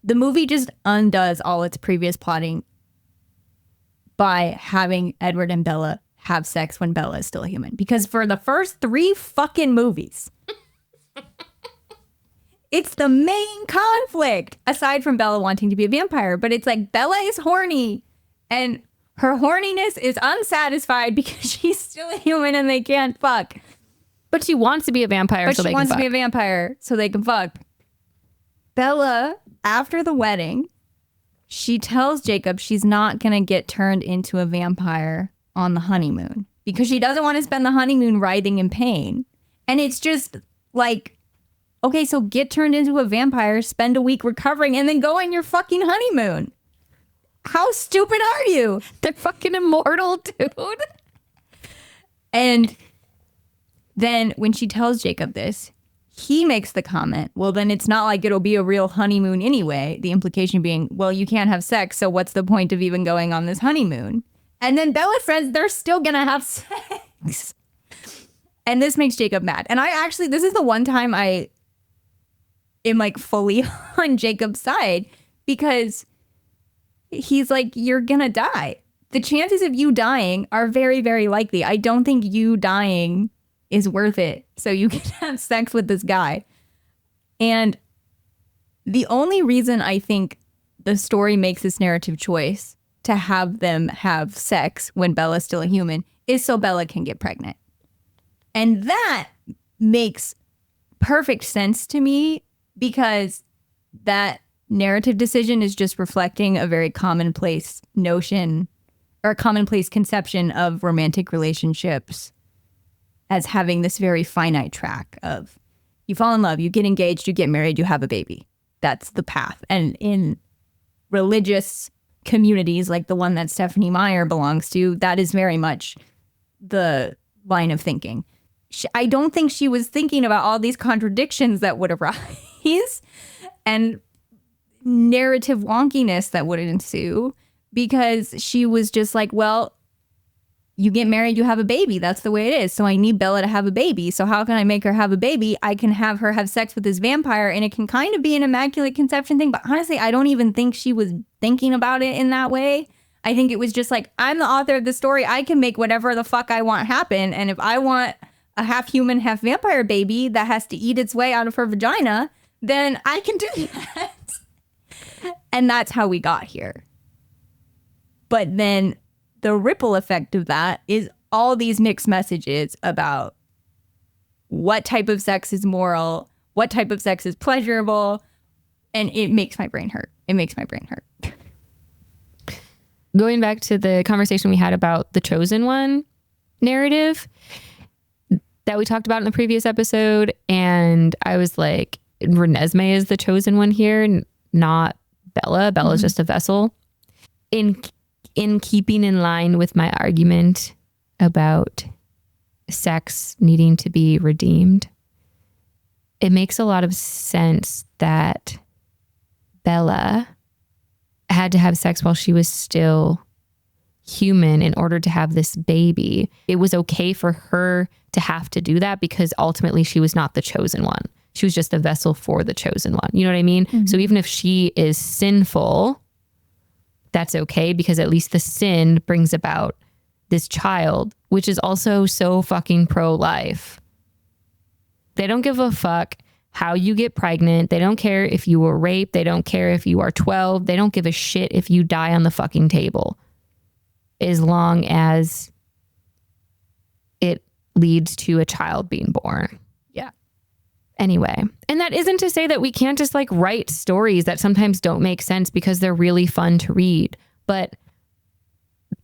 the movie just undoes all its previous plotting by having Edward and Bella have sex when Bella is still a human. Because for the first 3 fucking movies, it's the main conflict, aside from Bella wanting to be a vampire. But it's like Bella is horny and her horniness is unsatisfied because she's still a human and they can't fuck. But she wants to be a vampire so they can fuck. But she wants to be a vampire so they can fuck. Bella, after the wedding, she tells Jacob she's not going to get turned into a vampire on the honeymoon because she doesn't want to spend the honeymoon writhing in pain. And it's just like, okay, so get turned into a vampire, spend a week recovering, and then go on your fucking honeymoon. How stupid are you? They're fucking immortal, dude. And then when she tells Jacob this, he makes the comment, well, then it's not like it'll be a real honeymoon anyway. The implication being, well, you can't have sex, so what's the point of even going on this honeymoon? And then Bella's friends, they're still gonna have sex. And this makes Jacob mad. And this is the one time I am like fully on Jacob's side, because he's like, you're gonna die. The chances of you dying are very, very likely. I don't think you dying is worth it so you can have sex with this guy. And the only reason I think the story makes this narrative choice to have them have sex when Bella's still a human is so Bella can get pregnant. And that makes perfect sense to me, because that narrative decision is just reflecting a very commonplace notion or a commonplace conception of romantic relationships as having this very finite track of you fall in love, you get engaged, you get married, you have a baby. That's the path. And in religious communities like the one that Stephenie Meyer belongs to, that is very much the line of thinking. I don't think she was thinking about all these contradictions that would arise and narrative wonkiness that would ensue, because she was just like, well, you get married, you have a baby. That's the way it is. So I need Bella to have a baby. So how can I make her have a baby? I can have her have sex with this vampire, and it can kind of be an immaculate conception thing. But honestly, I don't even think she was thinking about it in that way. I think it was just like, I'm the author of the story. I can make whatever the fuck I want happen. And if I want a half human, half vampire baby that has to eat its way out of her vagina, then I can do that. And that's how we got here. But then the ripple effect of that is all these mixed messages about what type of sex is moral, what type of sex is pleasurable, and it makes my brain hurt. It makes my brain hurt. Going back to the conversation we had about the chosen one narrative that we talked about in the previous episode, and I was like, Renesmee is the chosen one here, not Bella. Bella's just a vessel. In keeping in line with my argument about sex needing to be redeemed, it makes a lot of sense that Bella had to have sex while she was still human in order to have this baby. It was okay for her to have to do that because ultimately she was not the chosen one. She was just a vessel for the chosen one. You know what I mean? Mm-hmm. So even if she is sinful, that's okay because at least the sin brings about this child, which is also so fucking pro-life. They don't give a fuck how you get pregnant. They don't care if you were raped. They don't care if you are 12. They don't give a shit if you die on the fucking table, as long as it leads to a child being born. Yeah. Anyway, and that isn't to say that we can't just like write stories that sometimes don't make sense because they're really fun to read, but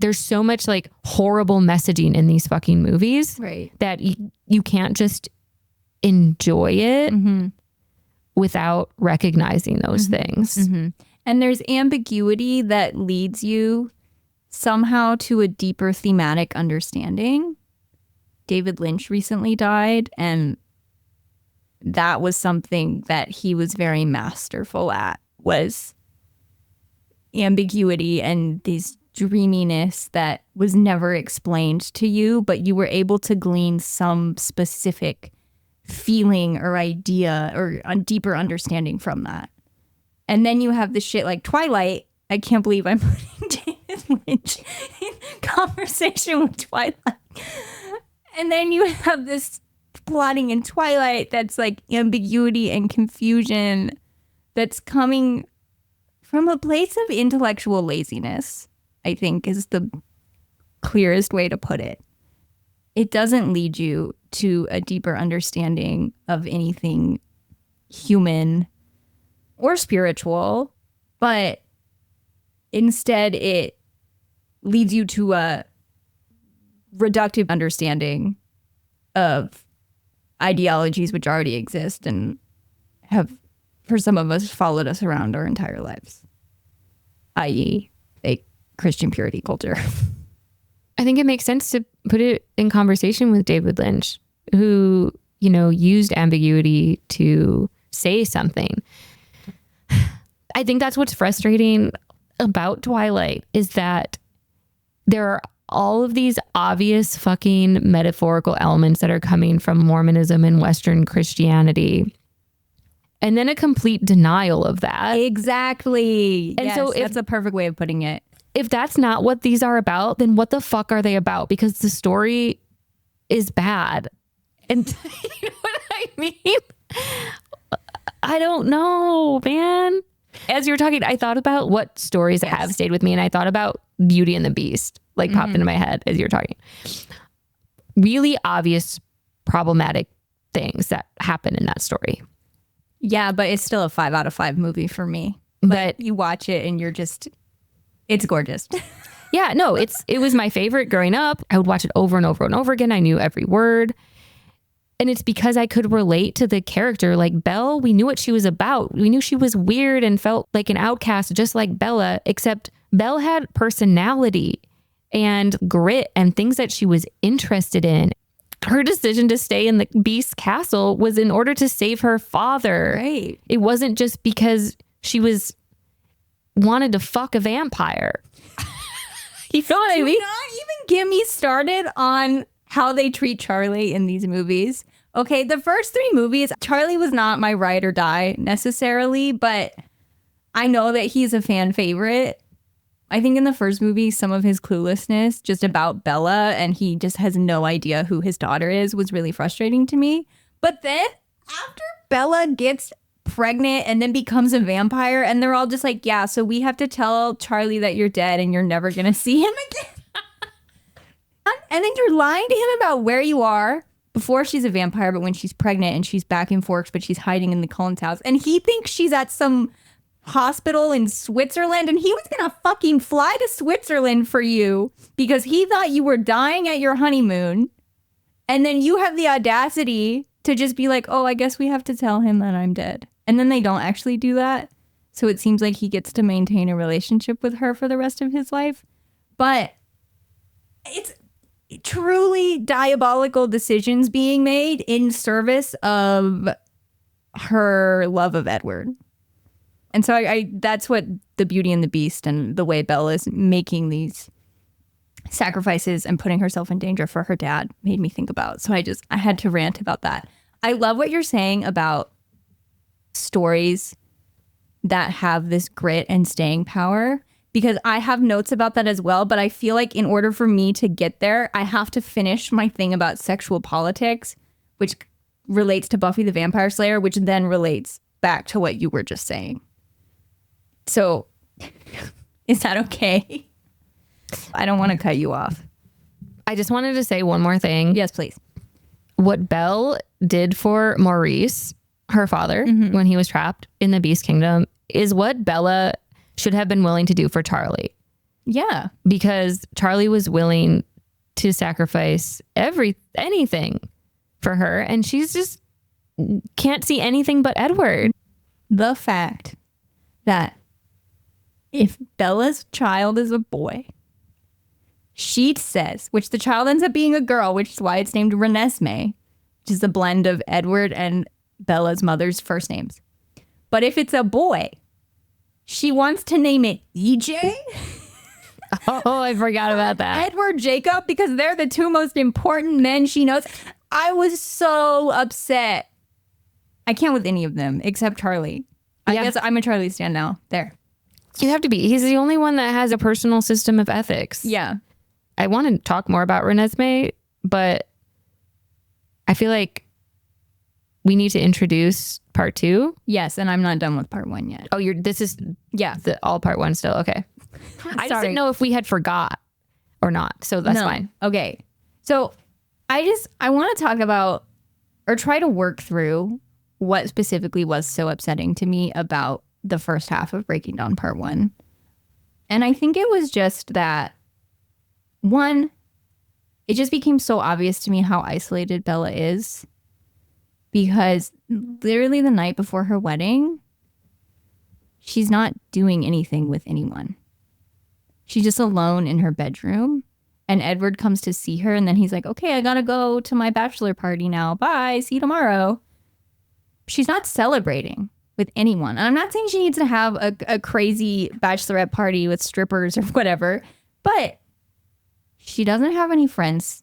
there's so much like horrible messaging in these fucking movies, right, that you can't just enjoy it mm-hmm. without recognizing those mm-hmm. things. Mm-hmm. And there's ambiguity that leads you somehow to a deeper thematic understanding. David Lynch recently died, and that was something that he was very masterful at, was ambiguity and this dreaminess that was never explained to you, but you were able to glean some specific feeling or idea or a deeper understanding from that. And then you have the shit like Twilight. I can't believe I'm putting David Lynch in conversation with Twilight. And then you have this plotting in Twilight that's like ambiguity and confusion that's coming from a place of intellectual laziness, I think is the clearest way to put it. It doesn't lead you to a deeper understanding of anything human or spiritual, but instead it leads you to a reductive understanding of ideologies which already exist and have, for some of us, followed us around our entire lives, i.e. a Christian purity culture. I think it makes sense to put it in conversation with David Lynch, who, you know, used ambiguity to say something. I think that's what's frustrating about Twilight, is that there are all of these obvious fucking metaphorical elements that are coming from Mormonism and Western Christianity, and then a complete denial of that. Exactly. And yes, so that's a perfect way of putting it. If that's not what these are about, then what the fuck are they about? Because the story is bad. And you know what I mean? I don't know, man. As you were talking, I thought about what stories have stayed with me, and I thought about Beauty and the Beast, like popped into my head as you were talking. Really obvious, problematic things that happen in that story. Yeah, but it's still a 5 out of 5 movie for me. But you watch it and you're just, it's gorgeous. Yeah, no, it was my favorite growing up. I would watch it over and over and over again. I knew every word. And it's because I could relate to the character. Like Belle, we knew what she was about. We knew she was weird and felt like an outcast, just like Bella, except Belle had personality and grit and things that she was interested in. Her decision to stay in the Beast's castle was in order to save her father. Right. It wasn't just because she wanted to fuck a vampire. You know what I mean? Do not even get me started on how they treat Charlie in these movies. Okay, the first 3 movies, Charlie was not my ride or die necessarily, but I know that he's a fan favorite. I think in the first movie, some of his cluelessness just about Bella, and he just has no idea who his daughter is, was really frustrating to me. But then after Bella gets pregnant and then becomes a vampire, and they're all just like, yeah, so we have to tell Charlie that you're dead and you're never going to see him again. And then you're lying to him about where you are before she's a vampire, but when she's pregnant and she's back in Forks, but she's hiding in the Cullens house. And he thinks she's at some hospital in Switzerland, and he was going to fucking fly to Switzerland for you because he thought you were dying at your honeymoon. And then you have the audacity to just be like, oh, I guess we have to tell him that I'm dead. And then they don't actually do that. So it seems like he gets to maintain a relationship with her for the rest of his life. But it's truly diabolical decisions being made in service of her love of Edward. And so I that's what the Beauty and the Beast and the way Bella is making these sacrifices and putting herself in danger for her dad made me think about. So I had to rant about that. I love what you're saying about stories that have this grit and staying power, because I have notes about that as well. But I feel like in order for me to get there, I have to finish my thing about sexual politics, which relates to Buffy the Vampire Slayer, which then relates back to what you were just saying. So is that okay? I don't want to cut you off. I just wanted to say one more thing. Yes, please. What Belle did for Maurice, her father, when he was trapped in the Beast Kingdom, is what Bella should have been willing to do for Charlie. Yeah. Because Charlie was willing to sacrifice anything for her, and she's just can't see anything but Edward. The fact that if Bella's child is a boy, she says, which the child ends up being a girl, which is why it's named Renesmee, which is a blend of Edward and Bella's mother's first names. But if it's a boy, she wants to name it EJ. Oh, I forgot about that. Edward Jacob, because they're the two most important men she knows. I was so upset. I can't with any of them except Charlie. I guess I'm a Charlie stan now. There. You have to be. He's the only one that has a personal system of ethics. Yeah. I want to talk more about Renesmee, but I feel like we need to introduce part 2. Yes, and I'm not done with part 1 yet. Oh, this is all part 1 still. Okay. I just didn't know if we had forgot or not. So that's fine. Okay. So I want to talk about or try to work through what specifically was so upsetting to me about the first half of Breaking Dawn part 1. And I think it was just that, one, it just became so obvious to me how isolated Bella is, because literally the night before her wedding, she's not doing anything with anyone. She's just alone in her bedroom, and Edward comes to see her, and then he's like, okay, I gotta go to my bachelor party now. Bye. See you tomorrow. She's not celebrating with anyone. And I'm not saying she needs to have a crazy bachelorette party with strippers or whatever, but she doesn't have any friends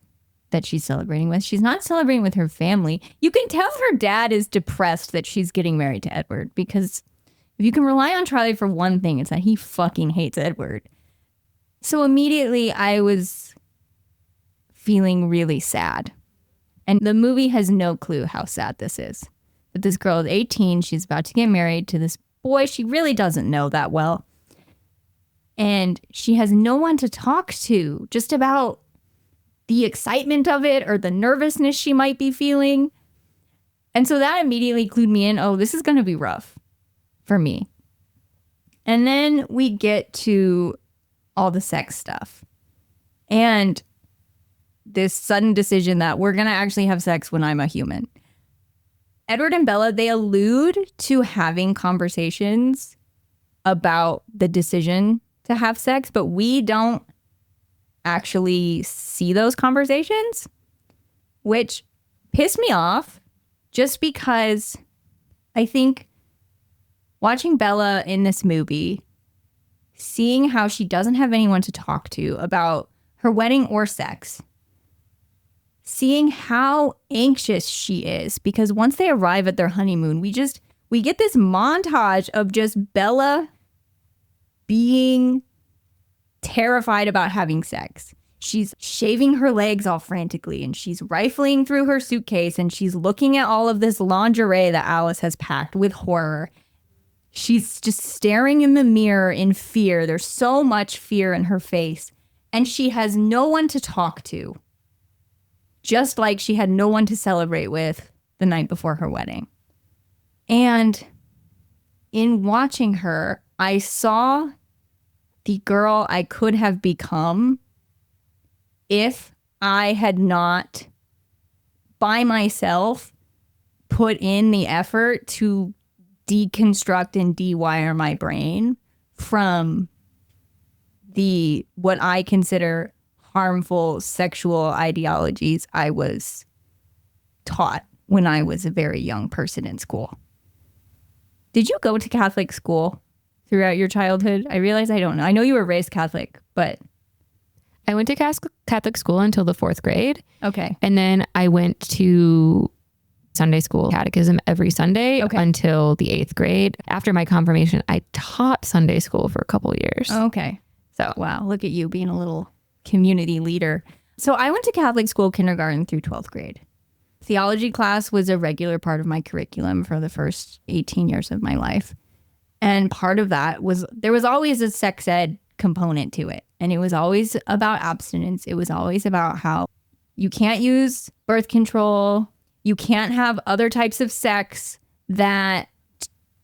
that she's celebrating with. She's not celebrating with her family. You can tell her dad is depressed that she's getting married to Edward, because if you can rely on Charlie for one thing, it's that he fucking hates Edward. So immediately I was feeling really sad. And the movie has no clue how sad this is. But this girl is 18. She's about to get married to this boy she really doesn't know that well. And she has no one to talk to just about the excitement of it or the nervousness she might be feeling. And so that immediately clued me in, oh, this is going to be rough for me. And then we get to all the sex stuff. And this sudden decision that we're going to actually have sex when I'm a human. Edward and Bella, they allude to having conversations about the decision to have sex, but we don't actually see those conversations, which pissed me off, just because I think watching Bella in this movie, seeing how she doesn't have anyone to talk to about her wedding or sex, seeing how anxious she is, because once they arrive at their honeymoon, we get this montage of just Bella being terrified about having sex. She's shaving her legs all frantically, and she's rifling through her suitcase, and she's looking at all of this lingerie that Alice has packed with horror. She's just staring in the mirror in fear. There's so much fear in her face, and she has no one to talk to. Just like she had no one to celebrate with the night before her wedding. And in watching her, I saw the girl I could have become if I had not, by myself, put in the effort to deconstruct and dewire my brain from what I consider harmful sexual ideologies I was taught when I was a very young person in school. Did you go to Catholic school throughout your childhood? I realize I don't know. I know you were raised Catholic, but... I went to Catholic school until the 4th grade. Okay. And then I went to Sunday school catechism every Sunday until the 8th grade. After my confirmation, I taught Sunday school for a couple of years. Okay. So, wow, look at you being a little community leader. So I went to Catholic school kindergarten through 12th grade. Theology class was a regular part of my curriculum for the first 18 years of my life. And part of that was there was always a sex ed component to it. And it was always about abstinence. It was always about how you can't use birth control. You can't have other types of sex that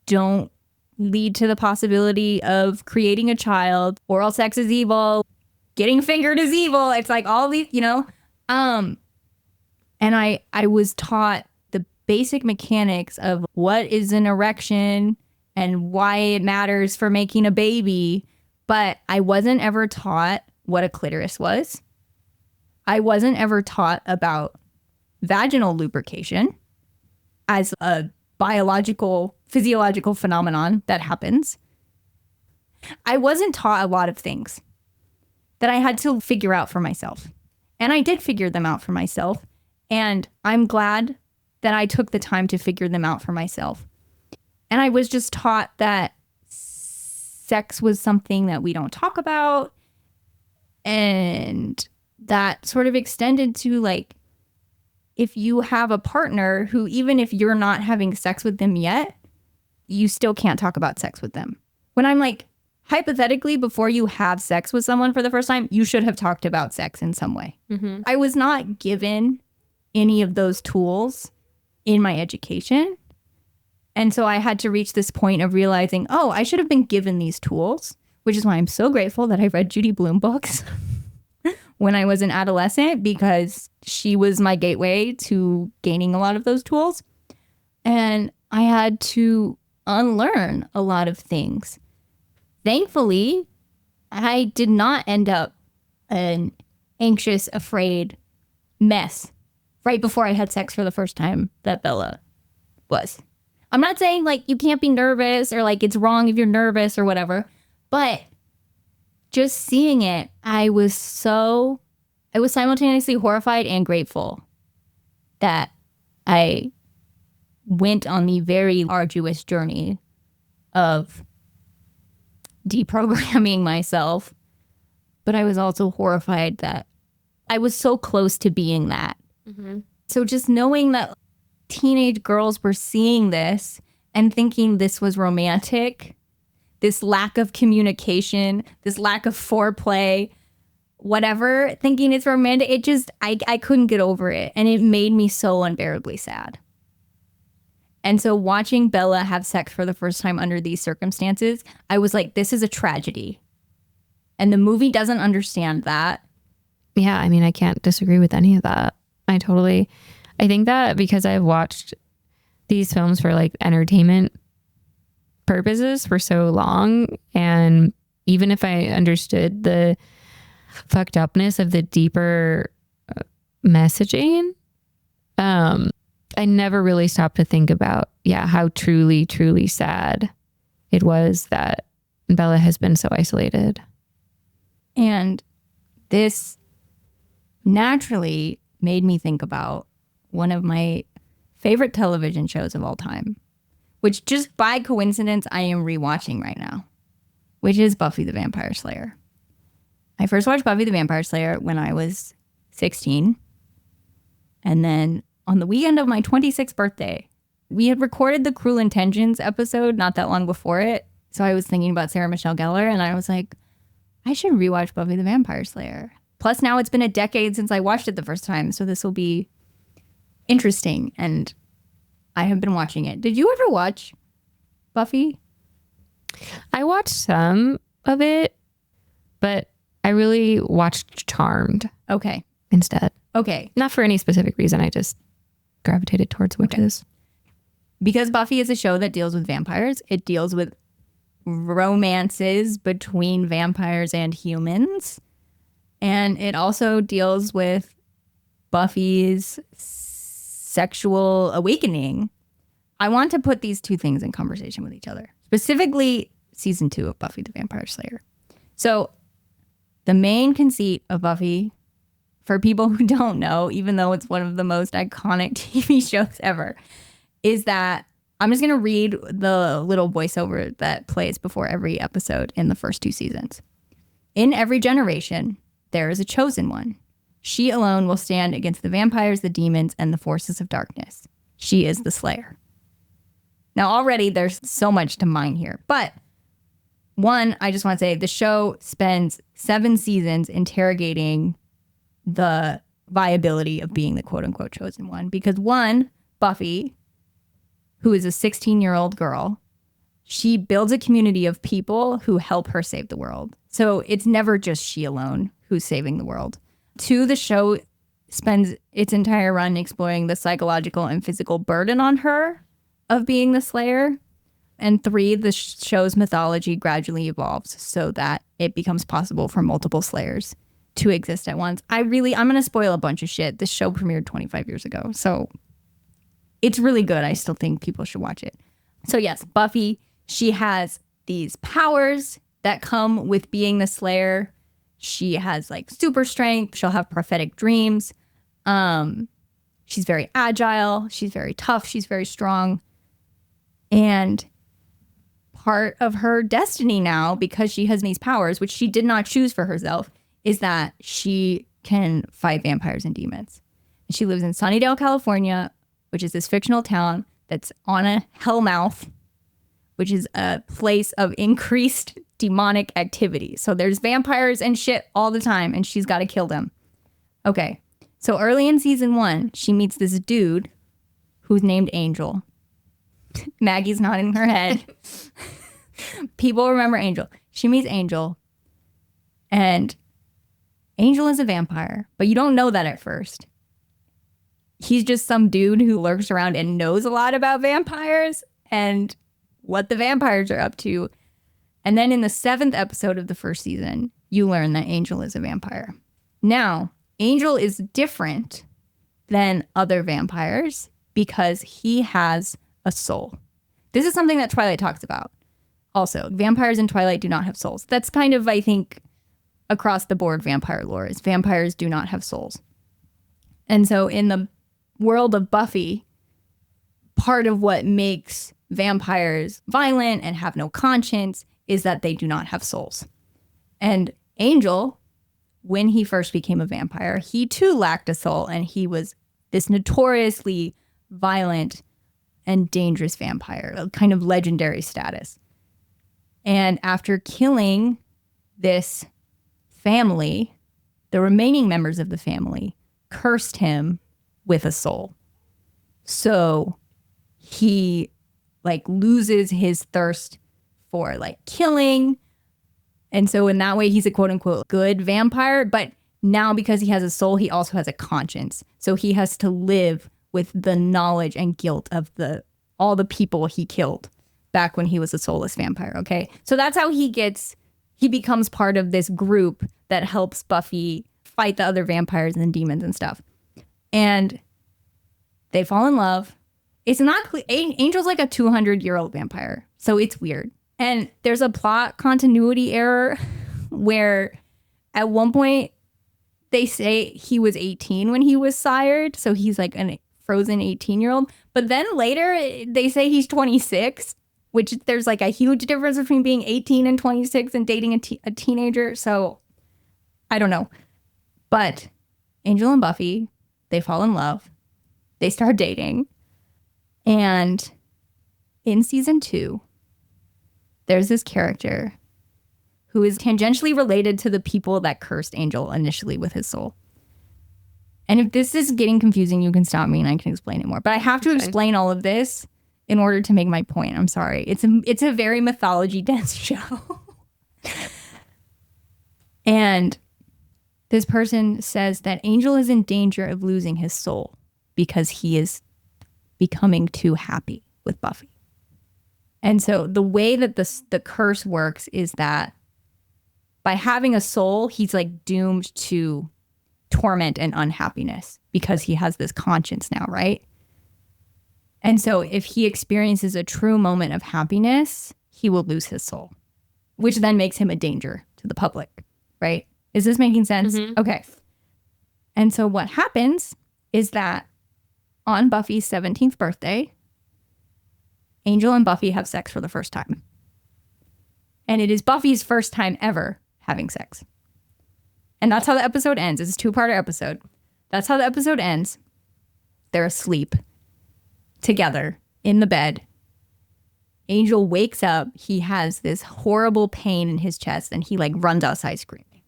don't lead to the possibility of creating a child. Oral sex is evil. Getting fingered is evil. It's like all these, and I was taught the basic mechanics of what is an erection and why it matters for making a baby. But I wasn't ever taught what a clitoris was. I wasn't ever taught about vaginal lubrication as a biological, physiological phenomenon that happens. I wasn't taught a lot of things that I had to figure out for myself. And I did figure them out for myself. And I'm glad that I took the time to figure them out for myself. And I was just taught that sex was something that we don't talk about. And that sort of extended to like, if you have a partner who, even if you're not having sex with them yet, you still can't talk about sex with them. When I'm like, hypothetically, before you have sex with someone for the first time, you should have talked about sex in some way. Mm-hmm. I was not given any of those tools in my education. And so I had to reach this point of realizing, oh, I should have been given these tools, which is why I'm so grateful that I read Judy Blume books when I was an adolescent, because she was my gateway to gaining a lot of those tools. And I had to unlearn a lot of things. Thankfully, I did not end up an anxious, afraid mess right before I had sex for the first time that Bella was. I'm not saying like you can't be nervous or like it's wrong if you're nervous or whatever, but just seeing it, I was simultaneously horrified and grateful that I went on the very arduous journey of deprogramming myself. But I was also horrified that I was so close to being that. Mm-hmm. So just knowing that teenage girls were seeing this and thinking this was romantic, this lack of communication, this lack of foreplay, whatever, thinking it's romantic, it just, I couldn't get over it. And it made me so unbearably sad. And so watching Bella have sex for the first time under these circumstances, I was like, this is a tragedy. And the movie doesn't understand that. Yeah, I mean, I can't disagree with any of that. I think that because I've watched these films for like entertainment purposes for so long, and even if I understood the fucked upness of the deeper messaging, I never really stopped to think about, how truly, truly sad it was that Bella has been so isolated. And this naturally made me think about one of my favorite television shows of all time, which just by coincidence, I am rewatching right now, which is Buffy the Vampire Slayer. I first watched Buffy the Vampire Slayer when I was 16. And then on the weekend of my 26th birthday, we had recorded the Cruel Intentions episode not that long before it. So I was thinking about Sarah Michelle Gellar and I was like, I should rewatch Buffy the Vampire Slayer. Plus now it's been a decade since I watched it the first time. So this will be interesting. And I have been watching it. Did you ever watch Buffy? I watched some of it, but I really watched Charmed. Okay. Instead. Okay. Not for any specific reason. I just gravitated towards witches. Okay. Because Buffy is a show that deals with vampires. It deals with romances between vampires and humans. And it also deals with Buffy's sexual awakening I want to put these two things in conversation with each other, specifically season 2 of Buffy the Vampire Slayer. So the main conceit of Buffy, for people who don't know, even though it's one of the most iconic TV shows ever, is that I'm just going to read the little voiceover that plays before every episode in the first 2 seasons. In every generation, there is a chosen one. She alone will stand against the vampires, the demons, and the forces of darkness. She is the Slayer. Now, already there's so much to mine here. But one, I just want to say the show spends 7 seasons interrogating the viability of being the quote-unquote chosen one. Because one, Buffy, who is a 16-year-old girl, she builds a community of people who help her save the world. So it's never just she alone who's saving the world. 2, the show spends its entire run exploring the psychological and physical burden on her of being the Slayer. And 3, the show's mythology gradually evolves so that it becomes possible for multiple Slayers to exist at once. I'm going to spoil a bunch of shit. This show premiered 25 years ago. So it's really good. I still think people should watch it. So yes, Buffy, she has these powers that come with being the Slayer. She has like super strength. She'll have prophetic dreams. She's very agile. She's very tough. She's very strong. And part of her destiny now, because she has these powers, which she did not choose for herself, is that she can fight vampires and demons. And she lives in Sunnydale, California, which is this fictional town that's on a hellmouth, which is a place of increased demonic activity. So there's vampires and shit all the time, and she's got to kill them. Okay, so early in season 1, she meets this dude who's named Angel. Maggie's nodding her head. People remember Angel. She meets Angel, and Angel is a vampire, but you don't know that at first. He's just some dude who lurks around and knows a lot about vampires and what the vampires are up to. And then in the 7th episode of the first season, you learn that Angel is a vampire. Now, Angel is different than other vampires because he has a soul. This is something that Twilight talks about. Also, vampires in Twilight do not have souls. That's kind of, I think, across the board vampire lore is vampires do not have souls. And so in the world of Buffy, part of what makes vampires violent and have no conscience is that they do not have souls. And Angel, when he first became a vampire, he too lacked a soul, and he was this notoriously violent and dangerous vampire, a kind of legendary status. And after killing this family, the remaining members of the family cursed him with a soul. So he loses his thirst for killing. And so in that way, he's a quote unquote good vampire. But now because he has a soul, he also has a conscience. So he has to live with the knowledge and guilt of all the people he killed back when he was a soulless vampire. Okay. So that's how he becomes part of this group that helps Buffy fight the other vampires and demons and stuff. And they fall in love. It's not clear. Angel's like a 200-year-old vampire. So it's weird. And there's a plot continuity error where at one point they say he was 18 when he was sired. So he's like a frozen 18-year-old. But then later they say he's 26, which there's a huge difference between being 18 and 26 and dating a teenager. So I don't know. But Angel and Buffy, they fall in love. They start dating. And in season 2, there's this character who is tangentially related to the people that cursed Angel initially with his soul. And if this is getting confusing, you can stop me and I can explain it more. But I have to explain all of this in order to make my point. I'm sorry. It's a very mythology-dense show. And this person says that Angel is in danger of losing his soul because he is becoming too happy with Buffy. And so the way that the curse works is that by having a soul, he's doomed to torment and unhappiness because he has this conscience now, right? And so if he experiences a true moment of happiness, he will lose his soul, which then makes him a danger to the public, right? Is this making sense? Mm-hmm. Okay. And so what happens is that on Buffy's 17th birthday, Angel and Buffy have sex for the first time. And it is Buffy's first time ever having sex. And that's how the episode ends. It's a 2-parter episode. That's how the episode ends. They're asleep together in the bed. Angel wakes up. He has this horrible pain in his chest and he like runs outside screaming.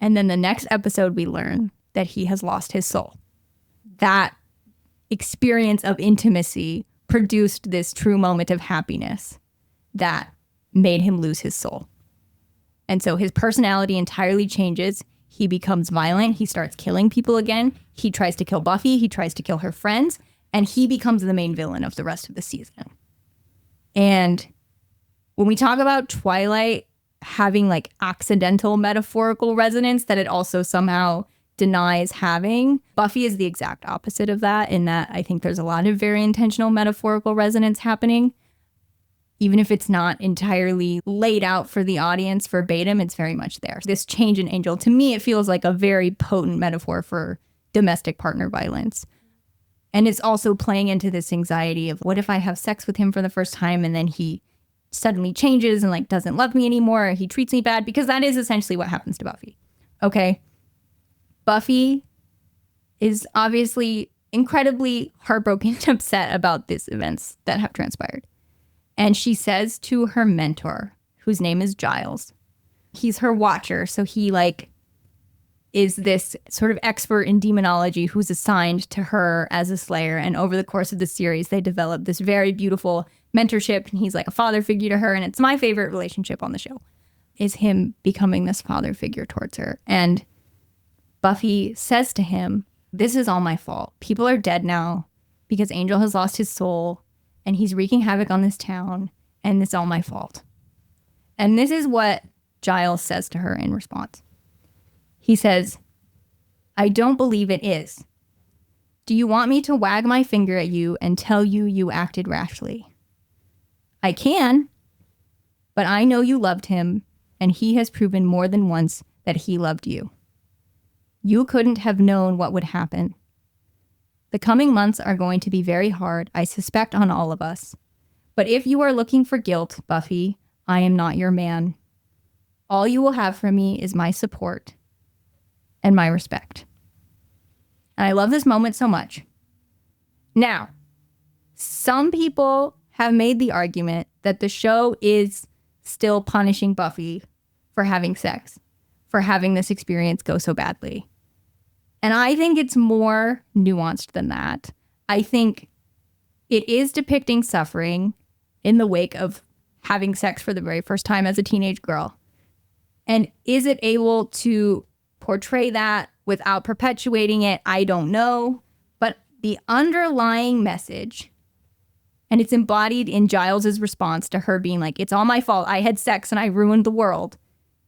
And then the next episode we learn that he has lost his soul. That experience of intimacy produced this true moment of happiness that made him lose his soul. And so his personality entirely changes. He becomes violent. He starts killing people again. He tries to kill Buffy. He tries to kill her friends. And he becomes the main villain of the rest of the season. And when we talk about Twilight having like accidental metaphorical resonance that it also somehow denies having, Buffy is the exact opposite of that, in that I think there's a lot of very intentional metaphorical resonance happening. Even if it's not entirely laid out for the audience verbatim, it's very much there. This change in Angel, to me, it feels like a very potent metaphor for domestic partner violence. And it's also playing into this anxiety of, what if I have sex with him for the first time and then he suddenly changes and like doesn't love me anymore, or he treats me bad? Because that is essentially what happens to Buffy. Okay. Buffy is obviously incredibly heartbroken and upset about these events that have transpired. And she says to her mentor, whose name is Giles, he's her watcher. So he like is this sort of expert in demonology who's assigned to her as a slayer. And over the course of the series, they develop this very beautiful mentorship. And he's like a father figure to her. And it's my favorite relationship on the show, is him becoming this father figure towards her. And Buffy says to him, this is all my fault. People are dead now because Angel has lost his soul and he's wreaking havoc on this town. And it's all my fault. And this is what Giles says to her in response. He says, I don't believe it is. Do you want me to wag my finger at you and tell you you acted rashly? I can, but I know you loved him, and he has proven more than once that he loved you. You couldn't have known what would happen. The coming months are going to be very hard, I suspect, on all of us. But if you are looking for guilt, Buffy, I am not your man. All you will have from me is my support and my respect. And I love this moment so much. Now, some people have made the argument that the show is still punishing Buffy for having sex, for having this experience go so badly. And I think it's more nuanced than that. I think it is depicting suffering in the wake of having sex for the very first time as a teenage girl. And is it able to portray that without perpetuating it? I don't know. But the underlying message, and it's embodied in Giles's response to her being like, it's all my fault. I had sex and I ruined the world.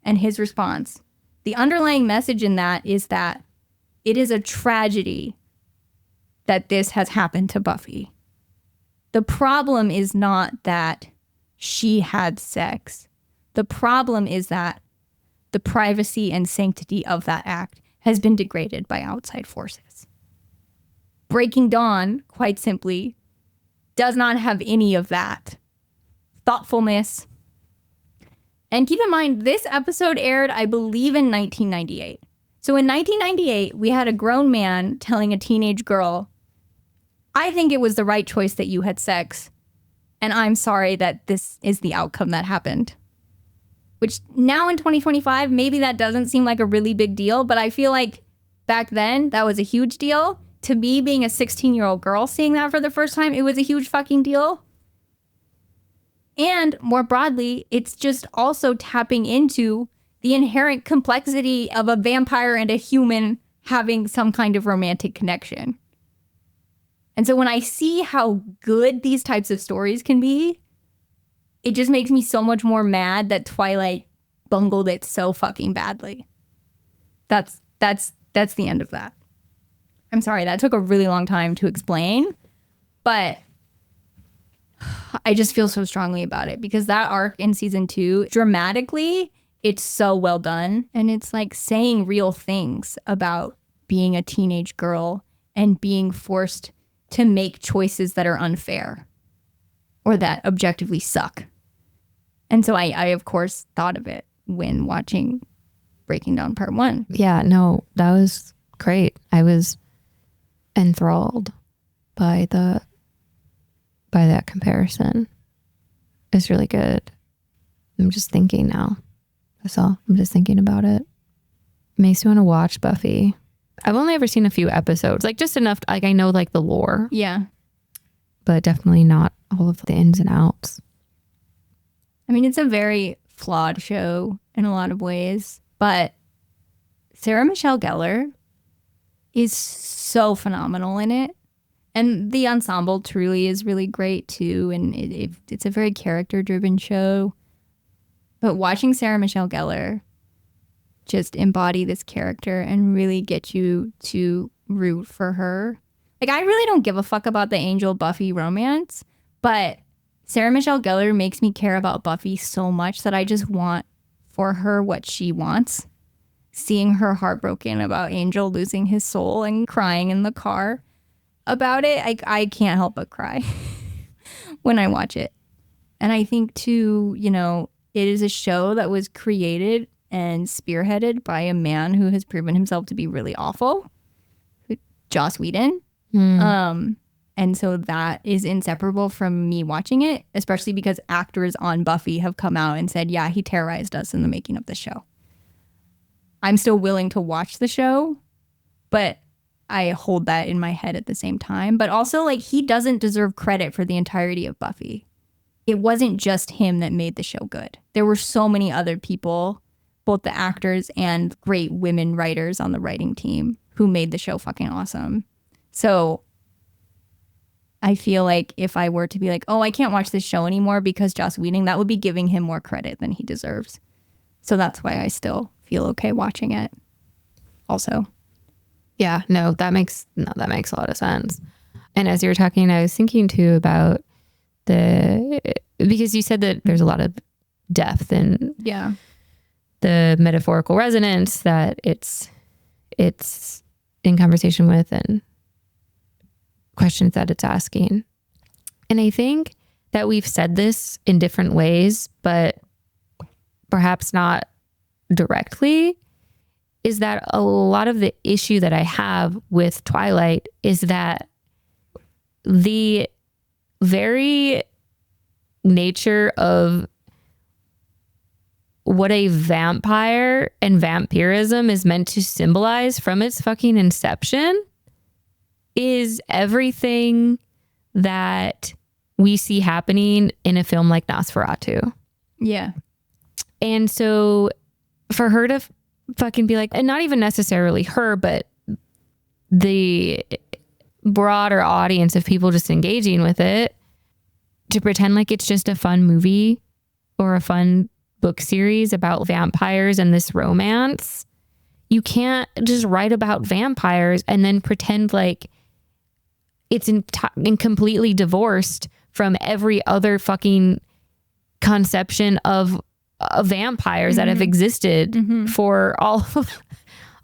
And his response, the underlying message in that is that it is a tragedy that this has happened to Buffy. The problem is not that she had sex. The problem is that the privacy and sanctity of that act has been degraded by outside forces. Breaking Dawn, quite simply, does not have any of that thoughtfulness. And keep in mind, this episode aired, I believe, in 1998. So in 1998, we had a grown man telling a teenage girl, I think it was the right choice that you had sex, and I'm sorry that this is the outcome that happened. Which now in 2025, maybe that doesn't seem like a really big deal, but I feel like back then that was a huge deal. To me, being a 16-year-old girl seeing that for the first time, it was a huge fucking deal. And more broadly, it's just also tapping into the inherent complexity of a vampire and a human having some kind of romantic connection. And so when I see how good these types of stories can be, it just makes me so much more mad that Twilight bungled it so fucking badly. That's the end of that. I'm sorry, that took a really long time to explain, but I just feel so strongly about it because that arc in season 2, dramatically, it's so well done. And it's like saying real things about being a teenage girl and being forced to make choices that are unfair or that objectively suck. And so I of course, thought of it when watching Breaking Dawn Part 1. Yeah, no, that was great. I was enthralled by that comparison. It's really good. I'm just thinking now. That's all. I'm just thinking about it. Makes me want to watch Buffy. I've only ever seen a few episodes, like just enough. Like I know like the lore. Yeah. But definitely not all of the ins and outs. I mean, it's a very flawed show in a lot of ways, but Sarah Michelle Gellar is so phenomenal in it. And the ensemble truly is really great too. And it's a very character-driven show. But watching Sarah Michelle Gellar just embody this character and really get you to root for her. Like, I really don't give a fuck about the Angel Buffy romance, but Sarah Michelle Gellar makes me care about Buffy so much that I just want for her what she wants. Seeing her heartbroken about Angel losing his soul and crying in the car about it, I can't help but cry when I watch it. And I think too, you know, it is a show that was created and spearheaded by a man who has proven himself to be really awful, Joss Whedon. And so that is inseparable from me watching it, especially because actors on Buffy have come out and said, yeah, he terrorized us in the making of the show. I'm still willing to watch the show, but I hold that in my head at the same time. But also, like, he doesn't deserve credit for the entirety of Buffy. It wasn't just him that made the show good. There were so many other people, both the actors and great women writers on the writing team who made the show fucking awesome. So I feel like if I were to be like, oh, I can't watch this show anymore because Joss Whedon, that would be giving him more credit than he deserves. So that's why I still feel okay watching it also. Yeah, that makes a lot of sense. And as you were talking, I was thinking too about because you said that there's a lot of depth in the metaphorical resonance that it's in conversation with and questions that it's asking. And I think that we've said this in different ways, but perhaps not directly, is that a lot of the issue that I have with Twilight is that the very nature of what a vampire and vampirism is meant to symbolize from its fucking inception is everything that we see happening in a film like Nosferatu. Yeah. And so for her to fucking be like, and not even necessarily her, but the broader audience of people just engaging with it, to pretend like it's just a fun movie or a fun book series about vampires and this romance. You can't just write about vampires and then pretend like it's completely divorced from every other fucking conception of vampires that have existed for all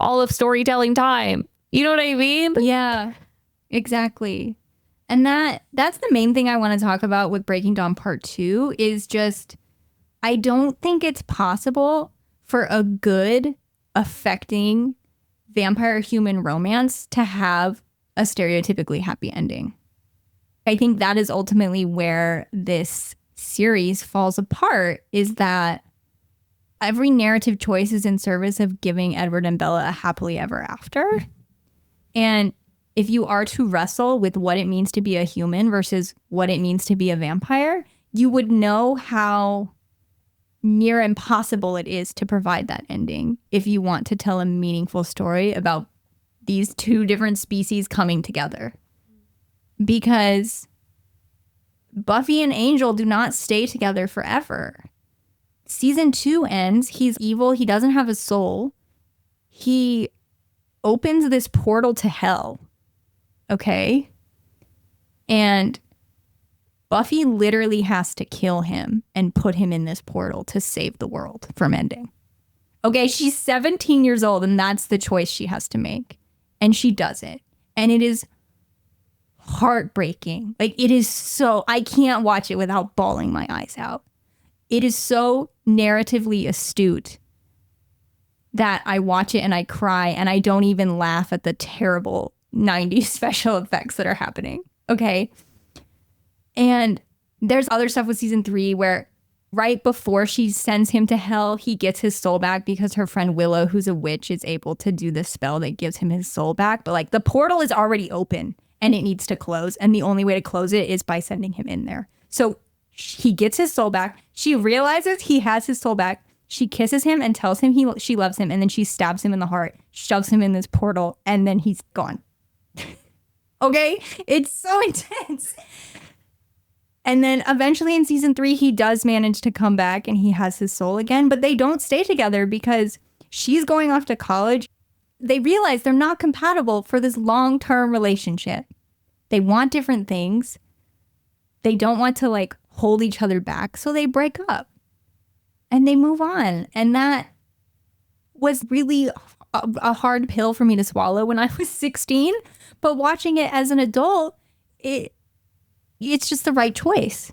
of storytelling time. You know what I mean? Yeah, exactly. And that's the main thing I want to talk about with Breaking Dawn Part 2 is just, I don't think it's possible for a good, affecting vampire human romance to have a stereotypically happy ending. I think that is ultimately where this series falls apart, is that every narrative choice is in service of giving Edward and Bella a happily ever after. And if you are to wrestle with what it means to be a human versus what it means to be a vampire, you would know how near impossible it is to provide that ending if you want to tell a meaningful story about these two different species coming together. Because Buffy and Angel do not stay together forever. Season 2 ends. He's evil. He doesn't have a soul. He opens this portal to hell. Okay? And Buffy literally has to kill him and put him in this portal to save the world from ending. Okay, she's 17 years old and that's the choice she has to make. And she does it. And it is heartbreaking. Like, it is so, I can't watch it without bawling my eyes out. It is so narratively astute that I watch it and I cry and I don't even laugh at the terrible 90s special effects that are happening. Okay. And there's other stuff with season 3 where right before she sends him to hell, he gets his soul back because her friend Willow, who's a witch, is able to do this spell that gives him his soul back. But like the portal is already open and it needs to close. And the only way to close it is by sending him in there. So he gets his soul back. She realizes he has his soul back. She kisses him and tells him she loves him. And then she stabs him in the heart, shoves him in this portal, and then he's gone. Okay? It's so intense. And then eventually in season 3, he does manage to come back and he has his soul again. But they don't stay together because she's going off to college. They realize they're not compatible for this long-term relationship. They want different things. They don't want to like hold each other back. So they break up and they move on. And that was really a hard pill for me to swallow when I was 16. But watching it as an adult, it's just the right choice.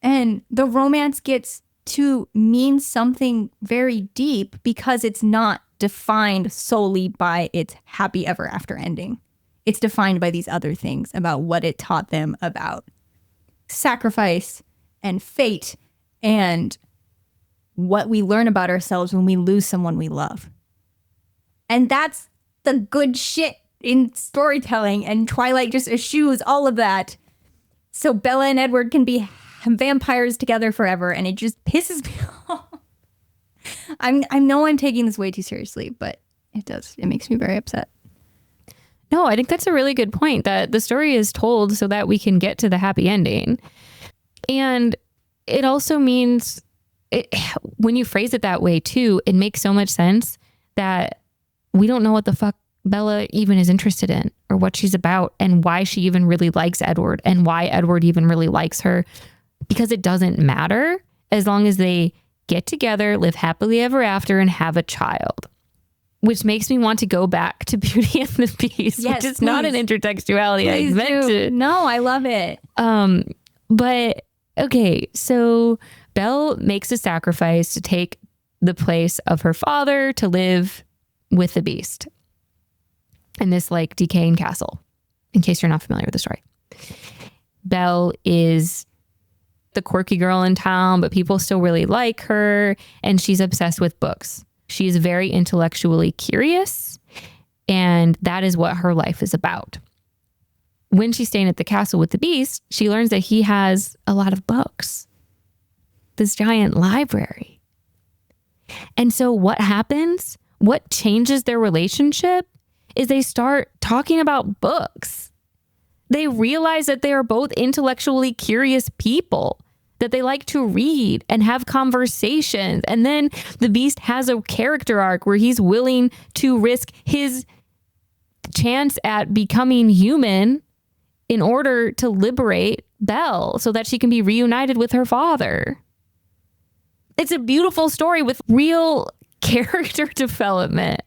And the romance gets to mean something very deep because it's not defined solely by its happy ever after ending. It's defined by these other things about what it taught them about sacrifice and fate and what we learn about ourselves when we lose someone we love. And that's the good shit in storytelling, and Twilight just eschews all of that. So Bella and Edward can be vampires together forever, and it just pisses me off. I know I'm taking this way too seriously, but it does. It makes me very upset. No, I think that's a really good point, that the story is told so that we can get to the happy ending. And it also means, when you phrase it that way too, it makes so much sense that we don't know what the fuck Bella even is interested in or what she's about and why she even really likes Edward and why Edward even really likes her, because it doesn't matter as long as they get together, live happily ever after, and have a child. Which makes me want to go back to Beauty and the Beast, yes, which is please. not an intertextuality I invented. No, I love it. But okay, so Belle makes a sacrifice to take the place of her father to live with the Beast in this like decaying castle, in case you're not familiar with the story. Belle is the quirky girl in town, but people still really like her, and she's obsessed with books. She's very intellectually curious, and that is what her life is about. When she's staying at the castle with the Beast, she learns that he has a lot of books, this giant library. And so what happens? What changes their relationship is they start talking about books. They realize that they are both intellectually curious people, that they like to read and have conversations. And then the Beast has a character arc where he's willing to risk his chance at becoming human in order to liberate Belle so that she can be reunited with her father. It's a beautiful story with real character development.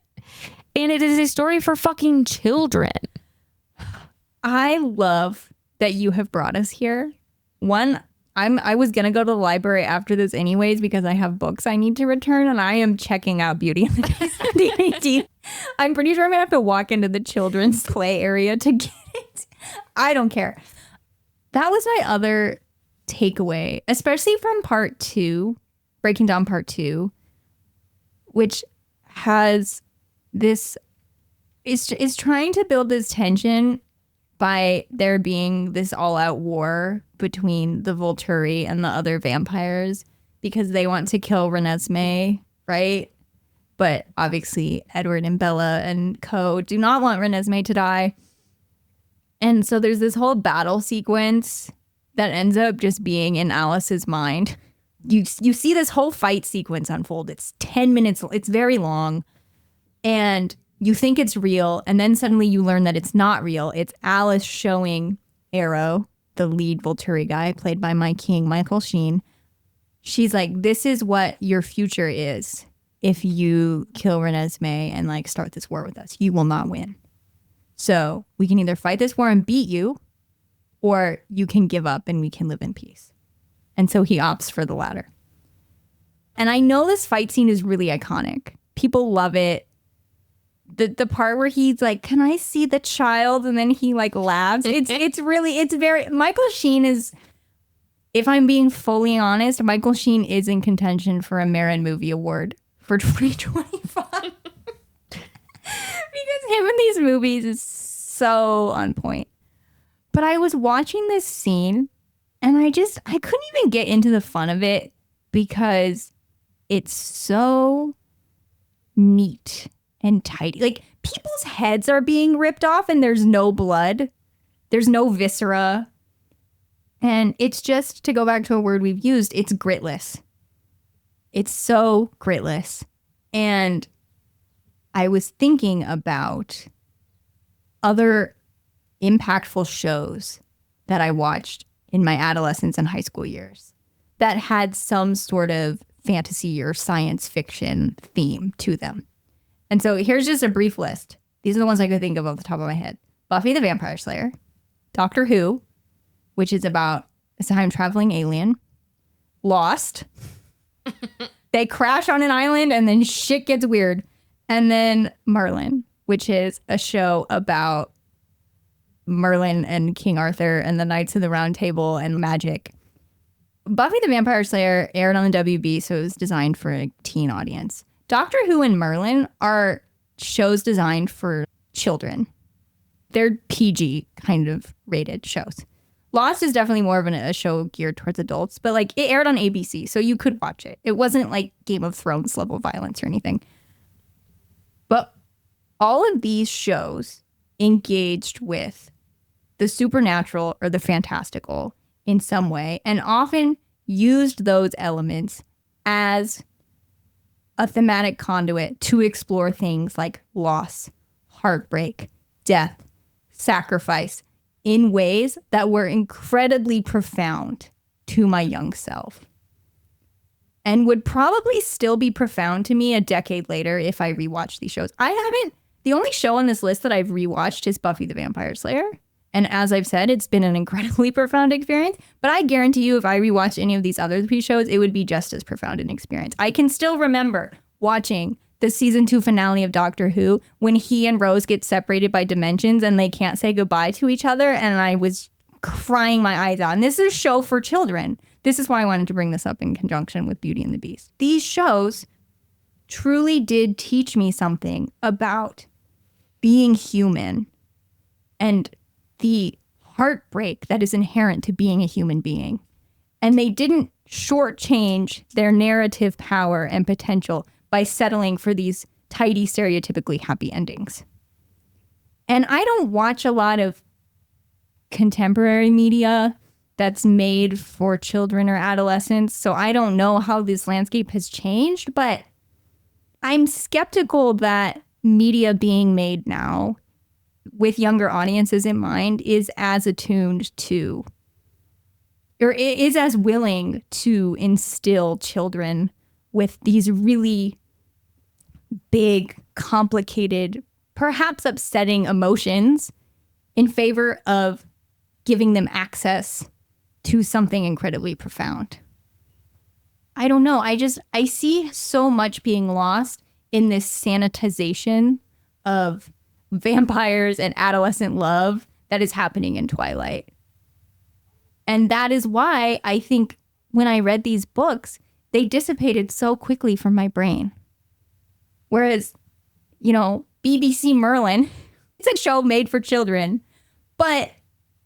And it is a story for fucking children. I love that you have brought us here. One, I was going to go to the library after this anyways because I have books I need to return, and I am checking out Beauty and the Beast DVD. I'm pretty sure I'm going to have to walk into the children's play area to get it. I don't care. That was my other takeaway, especially from part 2, breaking down part 2, which has this, is trying to build this tension by there being this all-out war between the Volturi and the other vampires because they want to kill Renesmee, right? But obviously Edward and Bella and co do not want Renesmee to die. And so there's this whole battle sequence that ends up just being in Alice's mind. You see this whole fight sequence unfold. It's 10 minutes. It's very long. And you think it's real, and then suddenly you learn that it's not real. It's Alice showing Arrow, the lead Volturi guy, played by my king, Michael Sheen. She's like, this is what your future is if you kill Renesmee and like start this war with us. You will not win. So we can either fight this war and beat you, or you can give up and we can live in peace. And so he opts for the latter. And I know this fight scene is really iconic. People love it. The part where he's like, can I see the child? And then he like laughs. It's very, Michael Sheen is, if I'm being fully honest, Michael Sheen is in contention for a Marin Movie Award for 2025. Because him in these movies is so on point. But I was watching this scene and I couldn't even get into the fun of it because it's so neat and tidy. Like, people's heads are being ripped off and there's no blood. There's no viscera. And it's just, to go back to a word we've used, it's gritless. It's so gritless. And I was thinking about other impactful shows that I watched in my adolescence and high school years that had some sort of fantasy or science fiction theme to them. And so here's just a brief list. These are the ones I could think of off the top of my head. Buffy the Vampire Slayer, Doctor Who, which is about a time-traveling alien, Lost. They crash on an island and then shit gets weird. And then Merlin, which is a show about Merlin and King Arthur and the Knights of the Round Table and magic. Buffy the Vampire Slayer aired on the WB, so it was designed for a teen audience. Doctor Who and Merlin are shows designed for children. They're PG kind of rated shows. Lost is definitely more of a show geared towards adults, but like it aired on ABC, so you could watch it. It wasn't like Game of Thrones level violence or anything. But all of these shows engaged with the supernatural or the fantastical in some way, and often used those elements as a thematic conduit to explore things like loss, heartbreak, death, sacrifice in ways that were incredibly profound to my young self. And would probably still be profound to me a decade later if I rewatched these shows. The only show on this list that I've rewatched is Buffy the Vampire Slayer. And as I've said, it's been an incredibly profound experience. But I guarantee you, if I rewatched any of these other three shows, it would be just as profound an experience. I can still remember watching the season 2 finale of Doctor Who when he and Rose get separated by dimensions and they can't say goodbye to each other. And I was crying my eyes out. And this is a show for children. This is why I wanted to bring this up in conjunction with Beauty and the Beast. These shows truly did teach me something about being human and the heartbreak that is inherent to being a human being. And they didn't shortchange their narrative power and potential by settling for these tidy, stereotypically happy endings. And I don't watch a lot of contemporary media that's made for children or adolescents, so I don't know how this landscape has changed, but I'm skeptical that media being made now with younger audiences in mind is as attuned to, or is as willing to instill children with these really big, complicated, perhaps upsetting emotions in favor of giving them access to something incredibly profound. I don't know. I see so much being lost in this sanitization of vampires and adolescent love that is happening in Twilight. And that is why I think when I read these books, they dissipated so quickly from my brain. Whereas, BBC Merlin, it's a show made for children, but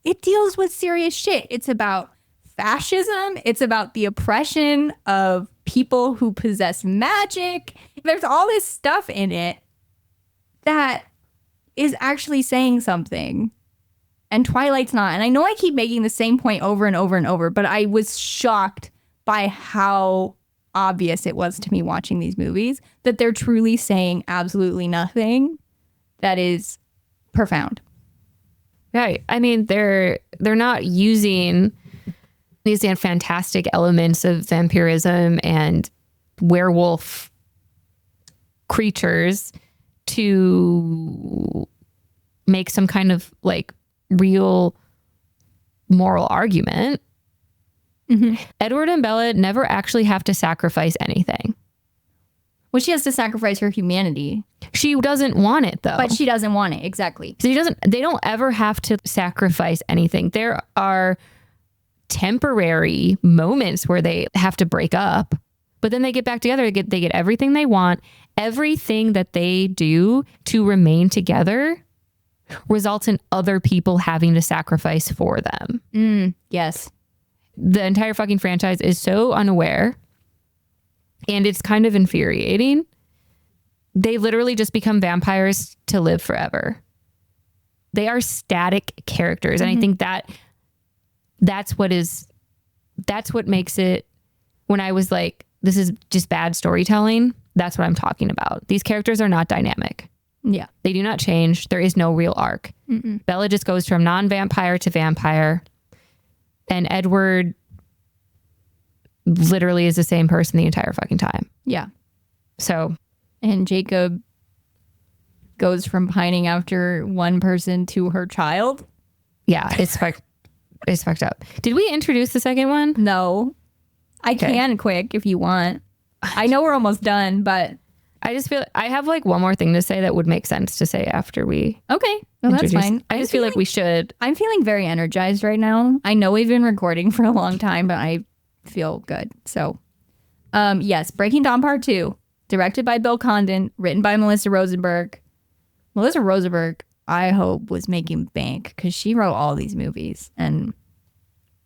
it deals with serious shit. It's about fascism. It's about the oppression of people who possess magic. There's all this stuff in it that is actually saying something. And Twilight's not. And I know I keep making the same point over and over and over, but I was shocked by how obvious it was to me watching these movies that they're truly saying absolutely nothing that is profound. Right. I mean, they're not using these fantastic elements of vampirism and werewolf creatures to make some kind of like real moral argument. Edward and Bella never actually have to sacrifice anything. Well, she has to sacrifice her humanity. She doesn't want it though. But she doesn't want it, exactly. So they don't ever have to sacrifice anything. There are temporary moments where they have to break up, but then they get back together. They get everything they want. Everything that they do to remain together results in other people having to sacrifice for them. Yes. The entire fucking franchise is so unaware, and it's kind of infuriating. They literally just become vampires to live forever. They are static characters. And I think that's what makes it, when I was like, this is just bad storytelling, that's what I'm talking about. These characters are not dynamic. Yeah. They do not change. There is no real arc. Bella just goes from non-vampire to vampire. And Edward literally is the same person the entire fucking time. Yeah. So. And Jacob goes from pining after one person to her child. Yeah, it's fucked up. Did we introduce the second one? No. I can quick if you want. I know we're almost done, but I just feel I have like one more thing to say that would make sense to say after we. Okay. Well, that's fine. I just feel like we should. I'm feeling very energized right now. I know we've been recording for a long time, but I feel good. So, yes, Breaking Dawn Part 2, directed by Bill Condon, written by Melissa Rosenberg. Melissa Rosenberg, I hope, was making bank because she wrote all these movies. And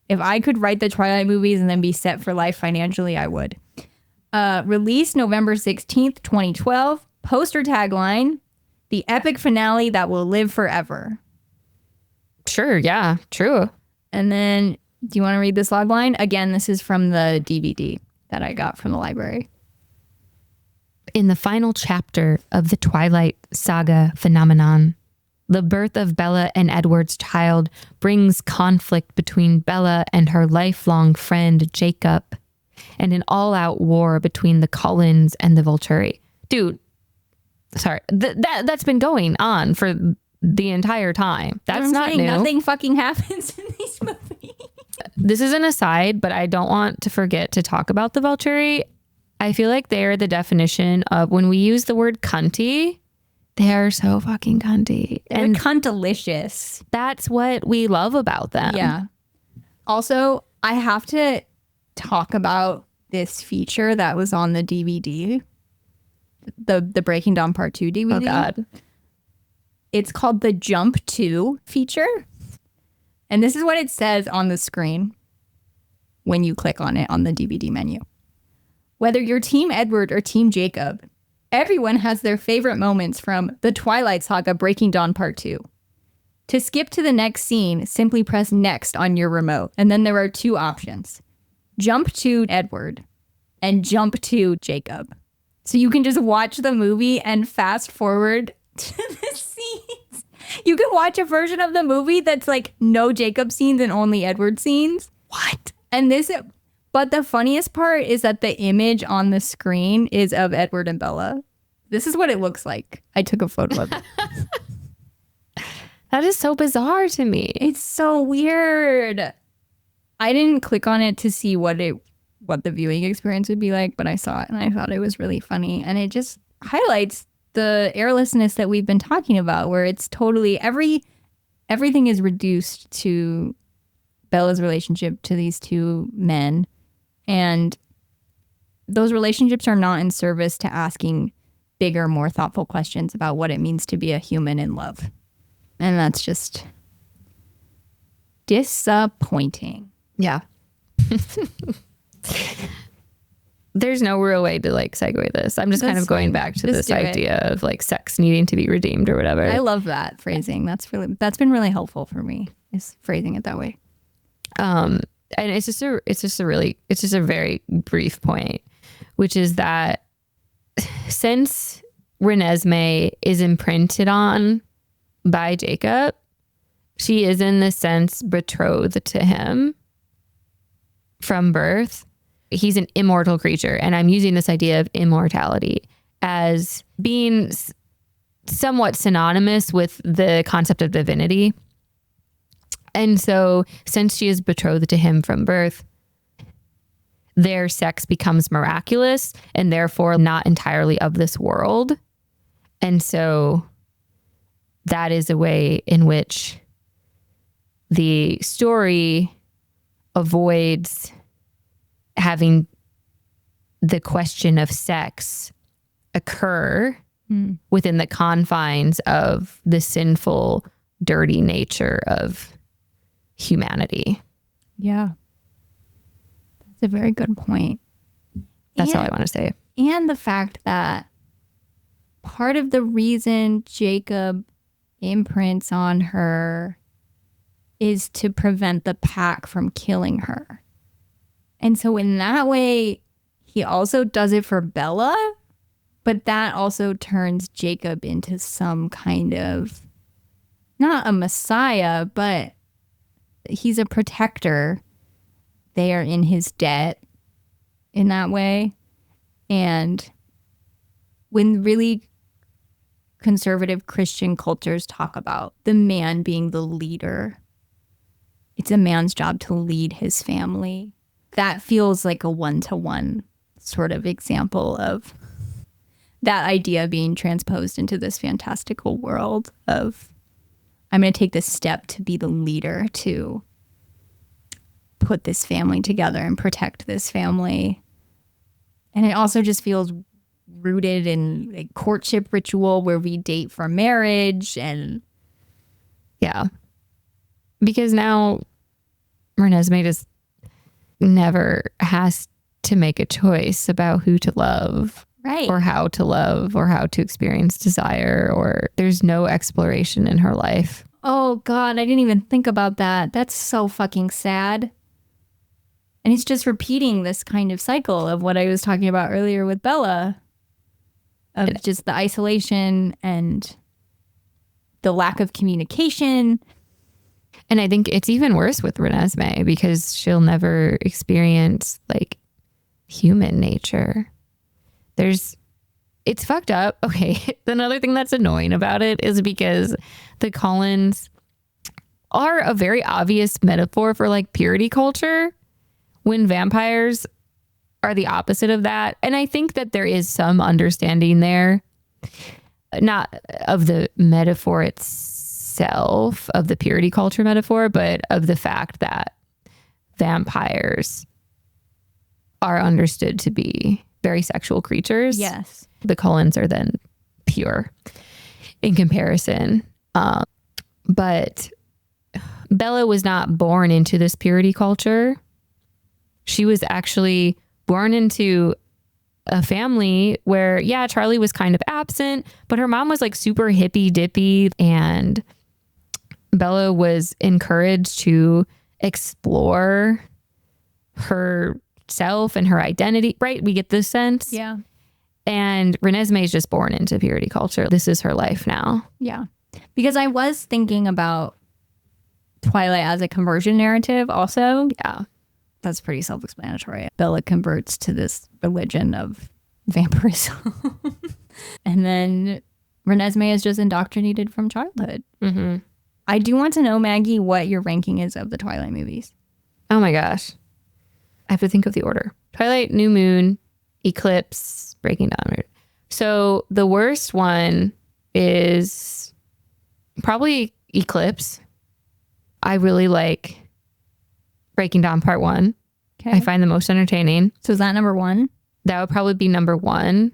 if I could write the Twilight movies and then be set for life financially, I would. Released November 16th, 2012. Poster tagline, the epic finale that will live forever. Sure, yeah, true. And then, do you want to read this logline? Again, this is from the DVD that I got from the library. In the final chapter of the Twilight Saga phenomenon, the birth of Bella and Edward's child brings conflict between Bella and her lifelong friend Jacob, and an all-out war between the Cullens and the Volturi. Dude, sorry, that's been going on for the entire time. That's not new. Nothing fucking happens in these movies. This is an aside, but I don't want to forget to talk about the Volturi. I feel like they are the definition of, when we use the word cunty, they are so fucking cunty. They're cuntalicious. That's what we love about them. Yeah. Also, I have to talk about this feature that was on the DVD, the Breaking Dawn Part 2 DVD. Oh, God. It's called the Jump To feature. And this is what it says on the screen when you click on it on the DVD menu. Whether you're Team Edward or Team Jacob, everyone has their favorite moments from the Twilight Saga Breaking Dawn Part 2. To skip to the next scene, simply press Next on your remote. And then there are two options. Jump to Edward and jump to Jacob. So you can just watch the movie and fast forward to the scenes. You can watch a version of the movie that's like no Jacob scenes and only Edward scenes. What? But the funniest part is that the image on the screen is of Edward and Bella. This is what it looks like. I took a photo of it. That is so bizarre to me. It's so weird. I didn't click on it to see what the viewing experience would be like, but I saw it and I thought it was really funny. And it just highlights the airlessness that we've been talking about, where it's totally everything is reduced to Bella's relationship to these two men. And those relationships are not in service to asking bigger, more thoughtful questions about what it means to be a human in love. And that's just disappointing. Yeah. There's no real way to like segue this. I'm just kind of going back to this idea of like sex needing to be redeemed or whatever. I love that phrasing. That's been really helpful for me, is phrasing it that way. And it's just a very brief point, which is that since Renesmee is imprinted on by Jacob, She is in this sense betrothed to him from birth. He's an immortal creature. And I'm using this idea of immortality as being somewhat synonymous with the concept of divinity. And so since she is betrothed to him from birth, their sex becomes miraculous and therefore not entirely of this world. And so that is a way in which the story avoids having the question of sex occur within the confines of the sinful, dirty nature of humanity. Yeah. That's a very good point. That's all I want to say. And the fact that part of the reason Jacob imprints on her is to prevent the pack from killing her. And so in that way, he also does it for Bella, but that also turns Jacob into some kind of, not a messiah, but he's a protector. They are in his debt in that way. And when really conservative Christian cultures talk about the man being the leader, it's a man's job to lead his family. That feels like a one-to-one sort of example of that idea being transposed into this fantastical world of, I'm going to take this step to be the leader, to put this family together and protect this family. And it also just feels rooted in a courtship ritual where we date for marriage. And yeah, because now Renesmee just never has to make a choice about who to love, right, or how to love, or how to experience desire, or there's no exploration in her life. Oh God, I didn't even think about that. That's so fucking sad. And it's just repeating this kind of cycle of what I was talking about earlier with Bella, of just the isolation and the lack of communication. And I think it's even worse with Renesmee because she'll never experience like human nature. It's fucked up. Okay. Another thing that's annoying about it is because the Cullens are a very obvious metaphor for like purity culture when vampires are the opposite of that. And I think that there is some understanding there, not of the metaphor itself, of the purity culture metaphor, but of the fact that vampires are understood to be very sexual creatures. Yes. The Cullens are then pure in comparison. But Bella was not born into this purity culture. She was actually born into a family where, yeah, Charlie was kind of absent, but her mom was like super hippy dippy, and Bella was encouraged to explore herself and her identity, right? We get this sense. Yeah. And Renesmee is just born into purity culture. This is her life now. Yeah. Because I was thinking about Twilight as a conversion narrative also. Yeah. That's pretty self-explanatory. Bella converts to this religion of vampirism. And then Renesmee is just indoctrinated from childhood. Mm-hmm. I do want to know, Maggie, what your ranking is of the Twilight movies. Oh my gosh. I have to think of the order. Twilight, New Moon, Eclipse, Breaking Dawn. So the worst one is probably Eclipse. I really like Breaking Dawn Part 1. Okay. I find the most entertaining. So is that number one? That would probably be number one.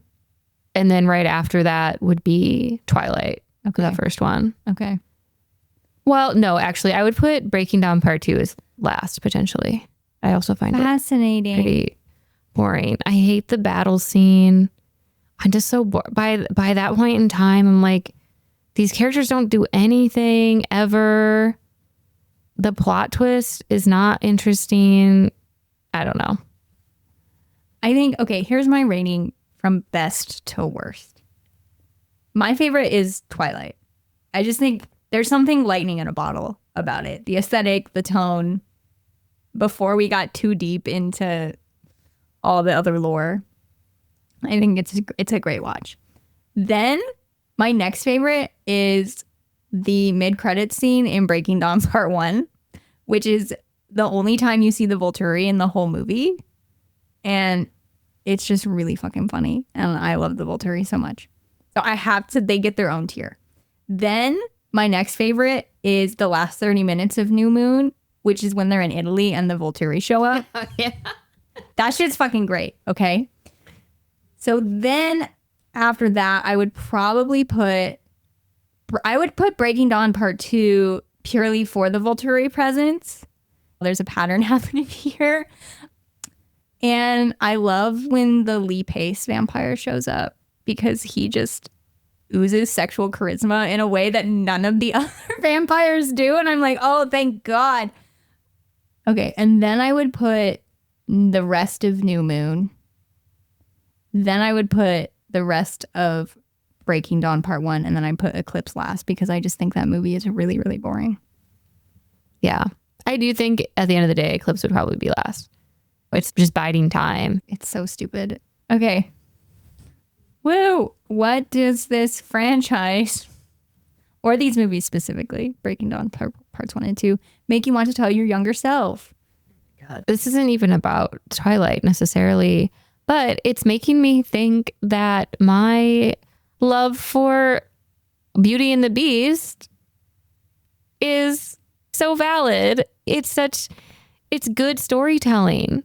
And then right after that would be Twilight. Okay. The first one. Okay. Well, no, actually, I would put Breaking Dawn Part 2 as last, potentially. I also find fascinating. It pretty boring. I hate the battle scene. I'm just so bored. By that point in time, I'm like, these characters don't do anything ever. The plot twist is not interesting. I don't know. I think, okay, here's my rating from best to worst. My favorite is Twilight. I just think There's something lightning in a bottle about it. The aesthetic, the tone, before we got too deep into all the other lore. I think it's a great watch. Then my next favorite is the mid-credits scene in Breaking Dawn Part 1, which is the only time you see the Volturi in the whole movie. And it's just really fucking funny. And I love the Volturi so much. So they get their own tier. Then my next favorite is the last 30 minutes of New Moon, which is when they're in Italy and the Volturi show up. Yeah. That shit's fucking great. Okay. So then after that, I would put Breaking Dawn Part 2 purely for the Volturi presence. There's a pattern happening here. And I love when the Lee Pace vampire shows up because he just oozes sexual charisma in a way that none of the other vampires do. And I'm like, oh, thank God. Okay. And then I would put the rest of New Moon. Then I would put the rest of Breaking Dawn Part 1. And then I put Eclipse last because I just think that movie is really, really boring. Yeah. I do think at the end of the day, Eclipse would probably be last. It's just biding time. It's so stupid. Okay. Woo! What does this franchise, or these movies specifically, Breaking Dawn Parts 1 and 2, make you want to tell your younger self? God. This isn't even about Twilight necessarily, but it's making me think that my love for Beauty and the Beast is so valid. It's good storytelling.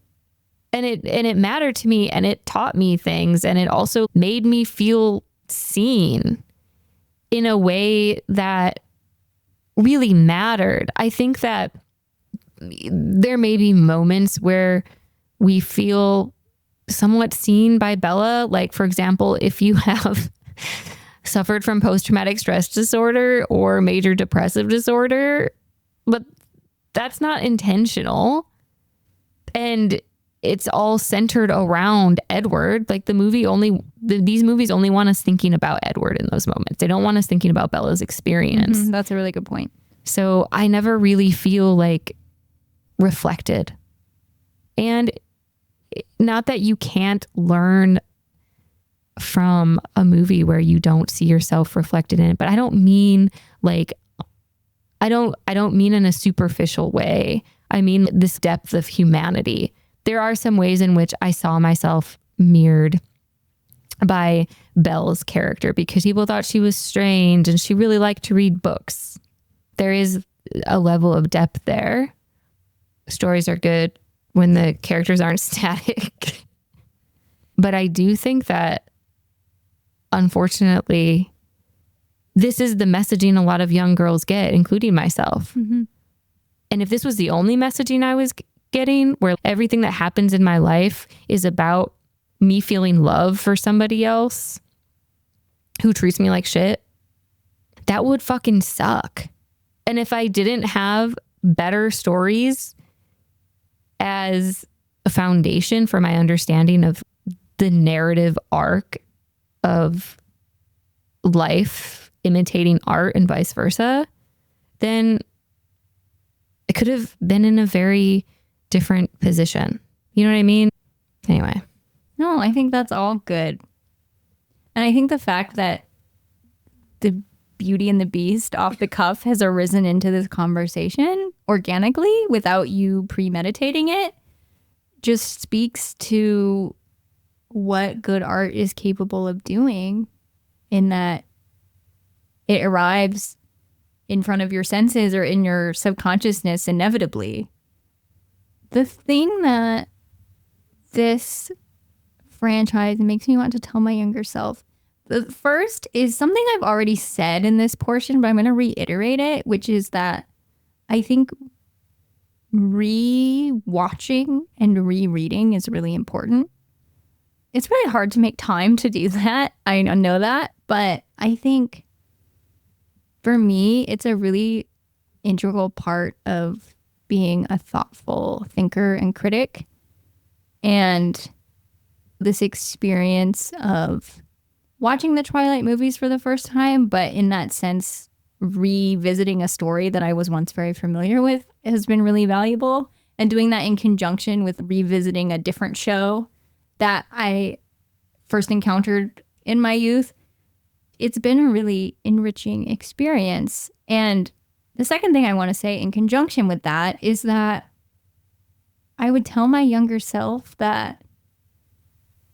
And it mattered to me, and it taught me things, and it also made me feel seen in a way that really mattered. I think that there may be moments where we feel somewhat seen by Bella. Like, for example, if you have suffered from post-traumatic stress disorder or major depressive disorder, but that's not intentional. And it's all centered around Edward. Like these movies only want us thinking about Edward in those moments. They don't want us thinking about Bella's experience. Mm-hmm, that's a really good point. So I never really feel like reflected. And not that you can't learn from a movie where you don't see yourself reflected in it, but I don't mean like, I don't mean in a superficial way. I mean this depth of humanity. There are some ways in which I saw myself mirrored by Belle's character because people thought she was strange and she really liked to read books. There is a level of depth there. Stories are good when the characters aren't static. But I do think that, unfortunately, this is the messaging a lot of young girls get, including myself. Mm-hmm. And if this was the only messaging I was getting, where everything that happens in my life is about me feeling love for somebody else who treats me like shit, that would fucking suck. And if I didn't have better stories as a foundation for my understanding of the narrative arc of life imitating art and vice versa, then it could have been in a very different position. You know what I mean? Anyway. No, I think that's all good. And I think the fact that the Beauty and the Beast off the cuff has arisen into this conversation organically without you premeditating it just speaks to what good art is capable of doing, in that it arrives in front of your senses or in your subconsciousness inevitably. The thing that this franchise makes me want to tell my younger self, the first is something I've already said in this portion, but I'm going to reiterate it, which is that I think re-watching and rereading is really important. It's really hard to make time to do that. I know that, but I think for me, it's a really integral part of being a thoughtful thinker and critic. And this experience of watching the Twilight movies for the first time, but in that sense, revisiting a story that I was once very familiar with has been really valuable. And doing that in conjunction with revisiting a different show that I first encountered in my youth, it's been a really enriching experience. And the second thing I want to say in conjunction with that is that I would tell my younger self that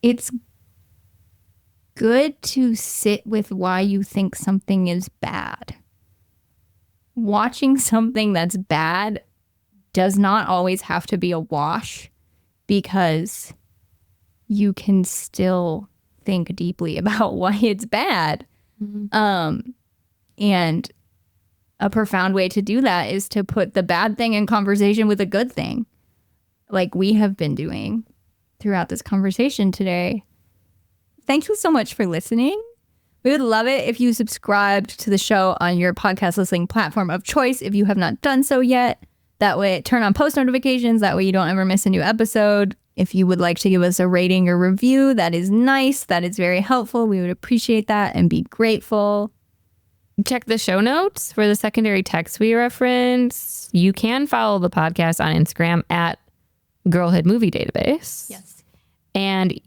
it's good to sit with why you think something is bad. Watching something that's bad does not always have to be a wash, because you can still think deeply about why it's bad. Mm-hmm. And a profound way to do that is to put the bad thing in conversation with a good thing, like we have been doing throughout this conversation today. Thank you so much for listening. We would love it if you subscribed to the show on your podcast listening platform of choice if you have not done so yet. That way, turn on post notifications. That way you don't ever miss a new episode. If you would like to give us a rating or review, that is nice. That is very helpful. We would appreciate that and be grateful. Check the show notes for the secondary text we reference. You can follow the podcast on Instagram at Girlhood Movie Database. Yes. And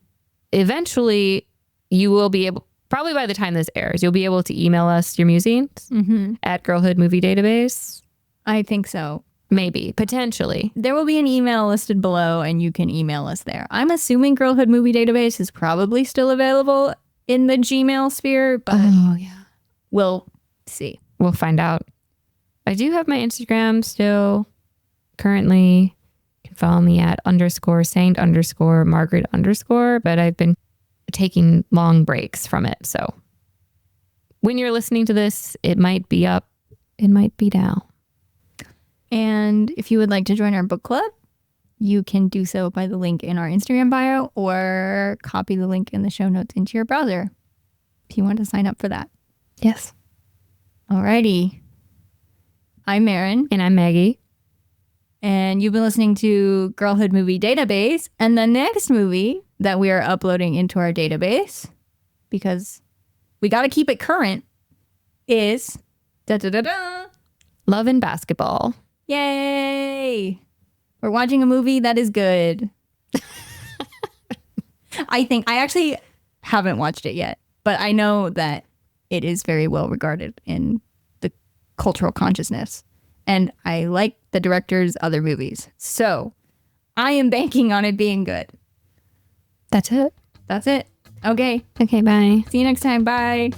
eventually you will be able, probably by the time this airs, you'll be able to email us your musings at Girlhood Movie Database. I think so. Maybe, potentially. There will be an email listed below and you can email us there. I'm assuming Girlhood Movie Database is probably still available in the Gmail sphere, but we'll see. We'll find out. I do have my Instagram still currently. You can follow me at _Saint_Margaret_, but I've been taking long breaks from it. So when you're listening to this, it might be up, it might be down. And if you would like to join our book club, you can do so by the link in our Instagram bio or copy the link in the show notes into your browser if you want to sign up for that. Yes. Alrighty. I'm Marin. And I'm Maggie. And you've been listening to Girlhood Movie Database. And the next movie that we are uploading into our database, because we got to keep it current, is Love and Basketball. Yay! We're watching a movie that is good. I actually haven't watched it yet, but I know that it is very well regarded in the cultural consciousness. And I like the director's other movies. So I am banking on it being good. That's it. That's it. Okay. Okay, bye. See you next time. Bye.